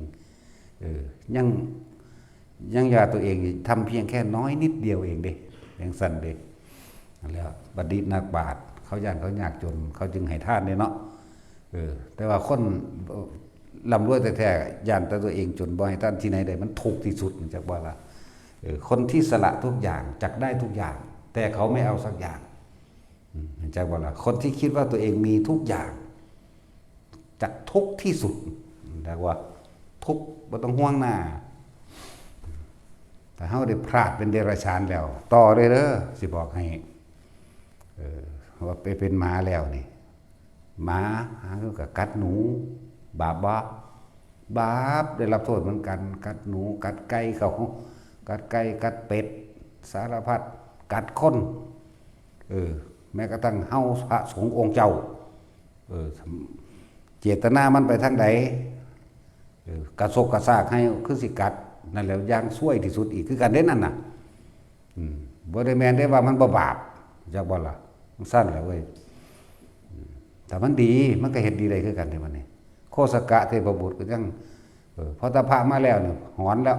ยังอย่าตัวเองทำเพียงแค่น้อยนิดเดียวเองเด้ยังสั้นเด้แล้วบัดนี้นักบาตรเขาย่านเขายากจนเขาจึงให้ทานเนี่ยเนาะแต่ว่าคนลำรวยแต่แท้ย่านแต่ตัวเองจนบ่ให้ท่านที่ไหนได้มันถูกที่สุดจากบ่ล่ะคนที่สละทุกอย่างจักได้ทุกอย่าง แต่เขาไม่เอาสักอย่างจากบ่ล่ะคนที่คิดว่าตัวเองมีทุกอย่างจักทุกที่สุดเรียกว่าทุกบ่ต้องห่วงหน้าแต่เฮาได้พลาดเป็นเดรัจฉานแล้วต่อเลยเด้อสิบอกให้ว่าไปเป็นหมาแล้วนี่หมาหาก็กัดหนูบาปบาปได้รับโทษเหมือนกันกัดหนูกัดไก่เขากัดไก่กัดเป็ดสารพัดกัดคนแม้กระทั่งเฮาพระสงฆ์องค์เจ้าเจตนามันไปทางใดกระซกกระซากให้คือสิกัดนั่นแหละอย่างช่วยที่สุดอีกคือกันเด้นั่นน่ะบ่ได้แม่นได้ว่ามันบ่บาปจักบ่ล่ะมันสั้นแหละเว้ยแต่มันดีมันก็เฮ็ดดีได้คือกันในวันนี้โคสกะเทพบุตรก็ยังพอตาพระมาแล้วเนี่ยหอนแล้ว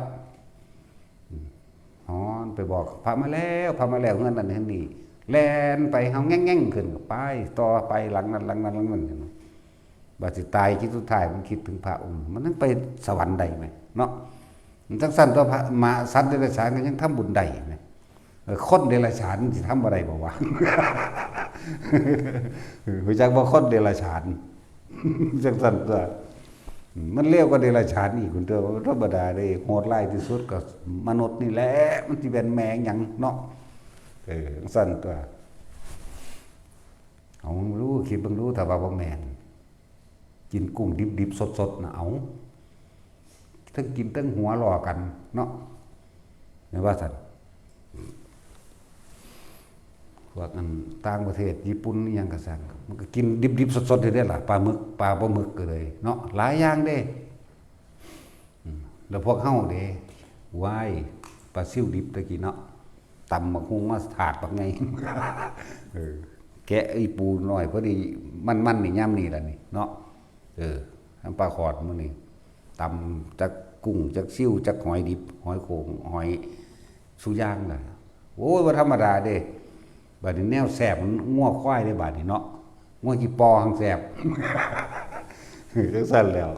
หอนไปบอกพระมาแล้วเงื่อนนั่นเห็นนี่แล่นไปเฮาแง่งๆขึ้นไปต่อไปหลังนั้นบัดสิตายคิดสุดท้ายมันคิดถึงพระองค์มันต้องไปสวรรค์ใดไหมเนาะมันทั้งสั้นตัวพระมาสัตว์เดรัจฉานก็ยังทำบุญใดไหมคนเดรัจฉานสิทำอะไรบ่วะรู้จักว่าคนเดรัจฉานจังสั้นตัวมันเรียกว่าเดรัจฉานอีกคุณเด้อธรรมดาได้โหดร้ายที่สุดก็มนุษย์นี่แหละมันสิเป็นแมงหยังเนาะสั้นตัวเอารู้คิดบังรู้ถ้าว่าบ่แม่นกินกุ้งดิบๆสดๆนะเอาทั้งกินทั้งหัวรอกันเนาะไม่ว่าสันพวกอันต่างประเทศญี่ปุ่นยังกระสังมันก็กินดิบๆสดๆได้ล่ะปลาหมึกปลาบ่หมึกก็เลยเนาะหลายอย่างเด้แล้วพวกเฮาเด้วายปลาซิ่วดิบตะกี้เนาะตำบักฮุงมาถาดบักไงแกะไอ้ปูหน่อยพอดีมันนี่ย่ำนี่ล่ะนี่เนาะทำปลาขอดมื้อนี้ตำจักกุ้งจักซิ่วจักหอยดิบหอยโขงหอยสุย่างน่ะโอ้ยบ่ธรรมดาเด้บัดนี้แนวแซ่บมันงัวควายได้บัดนี้เนาะงัวกี่ปอหังแซ่บจังซั่นแล้ว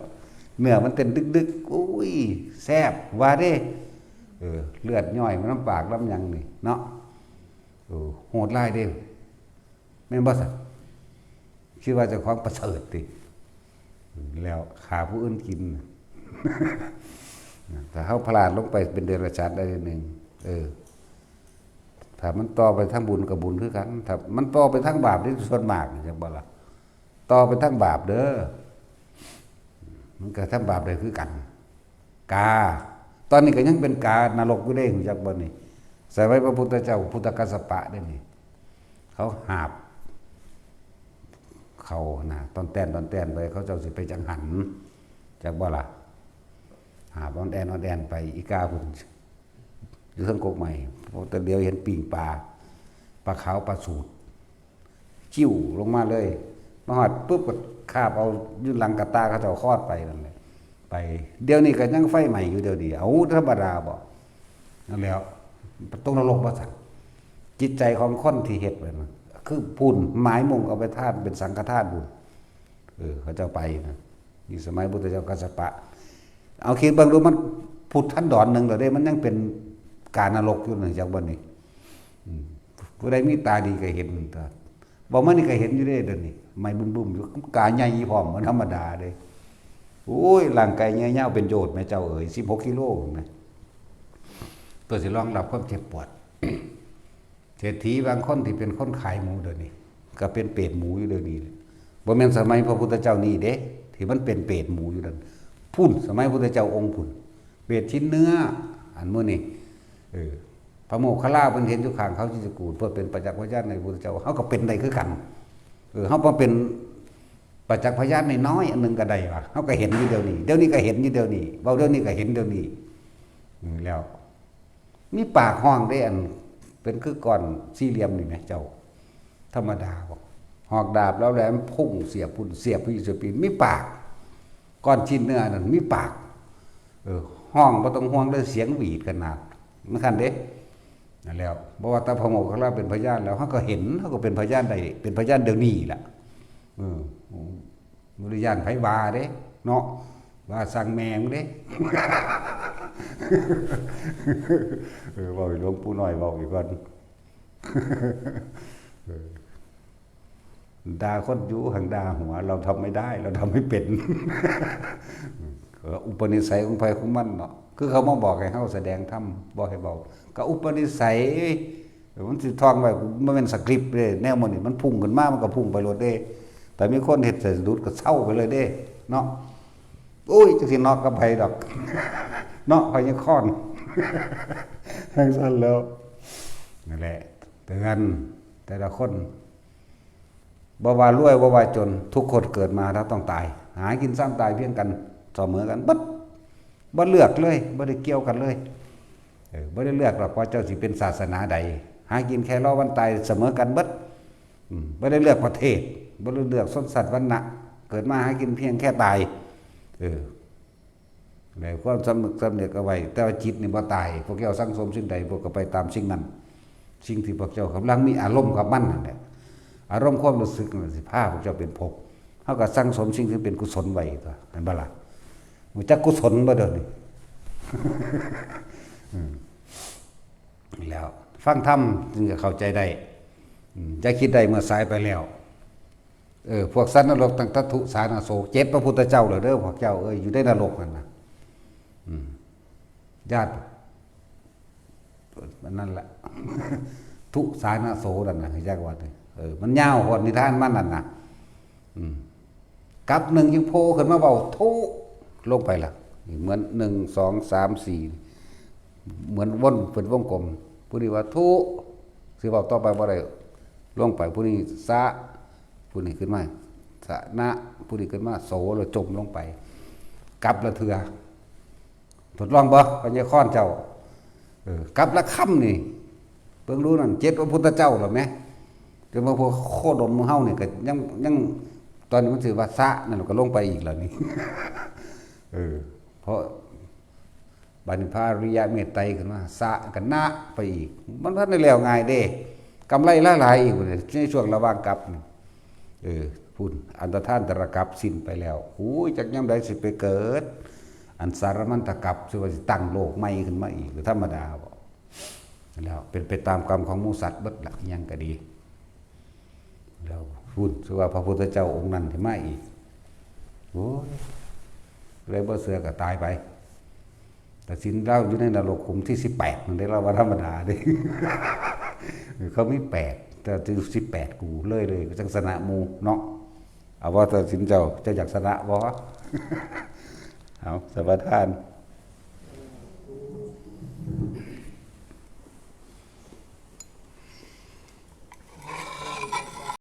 เนื้อมันเต้นดึกๆอุ้ยแซ่บว่าเด้เลือดย่อยมันน้ำปากน้ำยังนี่เนาะโหดร้ายเด้แม่นบ่ซั่นคิดว่าเจ้าของประเสริฐติแล้วขาผู้อื่นกินแต่เฮาพลาดลงไปเป็นเดรัจฉานได้นึงถ้ามันต่อไปทางบุญกับบุญคือกันถ้ามันต่อไปทางบาปนี่ส่วนมากจังบ่ล่ะ ต่อไปทั้งบาปเด้อมันก็ทั้งบาปเลยคือกันกาตอนนี้ก็ยังเป็นกานรกอยู่เด้รู้จักบ่นี่ใส่ไว้พระพุทธเจ้าพุทธกัสสปะได้นี่เขาหาบเขานะตอนแต้นไปเขาเจ้าสิไปจังหันจากบ่ล่ะหาบอนแอนไปอีกาพุ่นอยู่เทิงกกใหม่พอแต่เดียวเห็นปิ่งปลาขาวปลาสูตรจิ้วลงมาเลยมาหอดปุ๊บก็คาบเอายื่นหลังกระตาเขาเจ้าคลอดไปนั่นแหละไปเดี๋ยวนี้ก็ยังไฟใหม่อยู่เดี๋ยวนี้เอาธรรมดาบ่นั่นแล้วต้องนรกบ่สั่นจิตใจของคนที่เฮ็ดไว้มันคือพุ่นหมายมุ่งเอาไปทาสเป็นสังฆทาสบุญเขาเจ้าไปนะนี่สมัยพุทธเจ้ากัสสปะเอาคิดเบิ่งดูมันพุทธันดรนึงแล้วเด้มันยังเป็นการนรกอยู่นั่นจักบ่นี่ผู้ใดมีตาดีก็เห็นตาบ่มันนี่ก็เห็นอยู่เด้เดี๋ยวนี้ไม่บึ้มๆอยู่กาใหญ่พร้อมบ่ธรรมดาเด้โอ้ยร่างกายใหญ่ยาวเป็นโยชน์แม่เจ้าเอ๋ย16กิโลนะตัวสิรองรับความเจ็บปวดเศรษฐีบางคนที่เป็นคนขายหมูเดี๋ยวนี้ก็เป็นเปรตหมูอยู่เดี๋ยวนี้บ่แม่นสมัยพระพุทธเจ้านี่เด้ที่มันเป็นเปรตหมูอยู่นั่นพุ่นสมัยพระพุทธเจ้าองค์พุ่นเปรตชิ้นเนื้ออันมื้อนี้พระโมคคัลลาเพิ่นเห็นอยู่ข้างเขาที่จะกูดเพื่อเป็นประจักษ์พยานในพระพุทธเจ้าเฮาก็เป็นได้คือกันเฮาบ่เป็นประจักษ์พยานน้อยอันนึงก็ได้ว่าเฮาก็เห็นอยู่เดี๋ยวนี้ก็เห็นอยู่เดี๋ยวนี้เว้าเดี๋ยวนี้ก็เห็นเดี๋ยวนี้แล้วมีปากห้องได้อันเป็นคือก้อนสี่เหลี่ยมนี่แหมเจ้าธรรมดาบอกหอกดาบแล้วแหลมพุ่งเสียบพุ่นเสียบพี่เสียบปีนมีปากก้อนชิ้นเนื้อนั่นมีปากห้องบ่ต้องห่วงเรื่องเสียงหวีดขนาดมันคันเด้นั่นแล้วบ่ว่าแต่พระโมคคัลลาเป็นพยานแล้วเฮาก็เห็นเฮาก็เป็นพยานได้เป็นพยานเดี๋ยวนี้ล่ะบ่ได้ย่านไผว่าเด้เนาะว่าสั่งแม่งเด้เว้าหลวงปู่น้อยเว้าอีกก่อนด่าคนอยู่หังด่าหัวเราทำไม่ได้เราทำไม่เป็นอุปนิสัยของไผของมันเนาะคือเขามาบอกให้เฮาแสดงธรรมบ่ให้เว้าก็อุปนิสัยมันสิท่องไว้มันเป็นสคริปต์เด้แนวมันนี่มันพุ่งขึ้นมามันก็พุ่งไปโลดเด้แต่มีคนเฮ็ดสะดุดก็เศร้าไปเลยเด้เนาะโอ้ยจังสินอกกับไผดอกเนาะไผยังค้อนทั้งซั่นแล้วนั่นแหละเตือนแต่ละคนบ่ว่ารวยบ่ว่าจนทุกคนเกิดมาแล้วต้องตายหากินซ้ำตายเพียงกันเสมอกันบ่เลือกเลยบ่ได้เกี่ยวกันเลยบ่ได้เลือกหรอกว่าเจ้าสิเป็นศาสนาใดหากินแค่รอวันตายเสมอกันเบิดบ่ได้เลือกประเทศบ่ได้เลือกชนสัตว์วรรณะเกิดมาหากินเพียงแค่ตายแล้วความสำนึกสำเนึกเอาไว้แต่ว่าจิตนี่บ่ตายพวกเจ้าสังสมสิ่งใดพวกก็ไปตามสิ่งนั้นสิ่งที่พวกเจ้ากำลังมีอารมณ์กับมันนั่นแหละอารมณ์ความรู้สึกนั่นสิพาพวกเจ้าเป็นภพเฮาก็สังสมสิ่งที่เป็นกุศลไว้ตัวเห็นบ่ล่ะรู้จักกุศลบ่เด้อนี่แล้วฟังธรรมจึงจะเข้าใจได้จะคิดได้เมื่อสายไปแล้วพวกสัตว์นรกตั้งทัตถุสานาโสเจ็บพระพุทธเจ้าเหรอเด้อพวกเจ้าอยู่ในนรกนั่นนะญาตินั่นแหละทุสานาโสนั่นนะยากว่ามันยาวหดนิทานมันนั่นนะกับหนึ่งยังโผล่ขึ้นมาเบาทุลงไปละเหมือน1 2 3 4เหมือนวนเป็นวงกลมผู้นี้ว่าทุสิเบาต่อไปว่าอะไรลงไปผู้นี้สะผู้นี้ขึ้นมาสะนะผู้นี้ขึ้นมาโสเราจมลงไปกับละเถือทดลองบ่ปัญญาค้อนเจ้ากับละค่ำนี่เพิ่งรู้นั่น7พระพุทธเจ้าหรอไหมแต่ว่าพวกโคดมเฮานี่ก็ยังตอนนี้มันถือว่าสะนั่นก็ลงไปอีกแล้วนี่เพราะบัณฑิพาริยะเมตไตรขึ้นมาสะกันนะไปอีกมันพัดได้แล้วง่ายเด้กำไรหลายอีกในช่วงระหว่างกลับนี่พูดอันตรธานตระกับสิ้นไปแล้วหูยจักย่ำใดสิไปเกิดอันสารมันตะกับสิว่าสิตั้งโลกใหม่ขึ้นมาอีกหรือธรรมดาบ่แล้วเป็นไปตามกรรมของหมู่สัตว์เบิดละยังก็ดีแล้วพูดสิว่าพระพุทธเจ้าองค์นั้นที่มาอีกโอ้ยเลยบ่เสือก็ตายไปแต่สินเล่าอยู่ในนรกขุมที่18มันได้เล่าว่าธรรมดาเด้ เขามี8แต่ถึง18กูเลยก็จังสนะหมู่เนาะ เอาว่าตัดสินเจ้าอยากสละบ่เอาสัมปทาน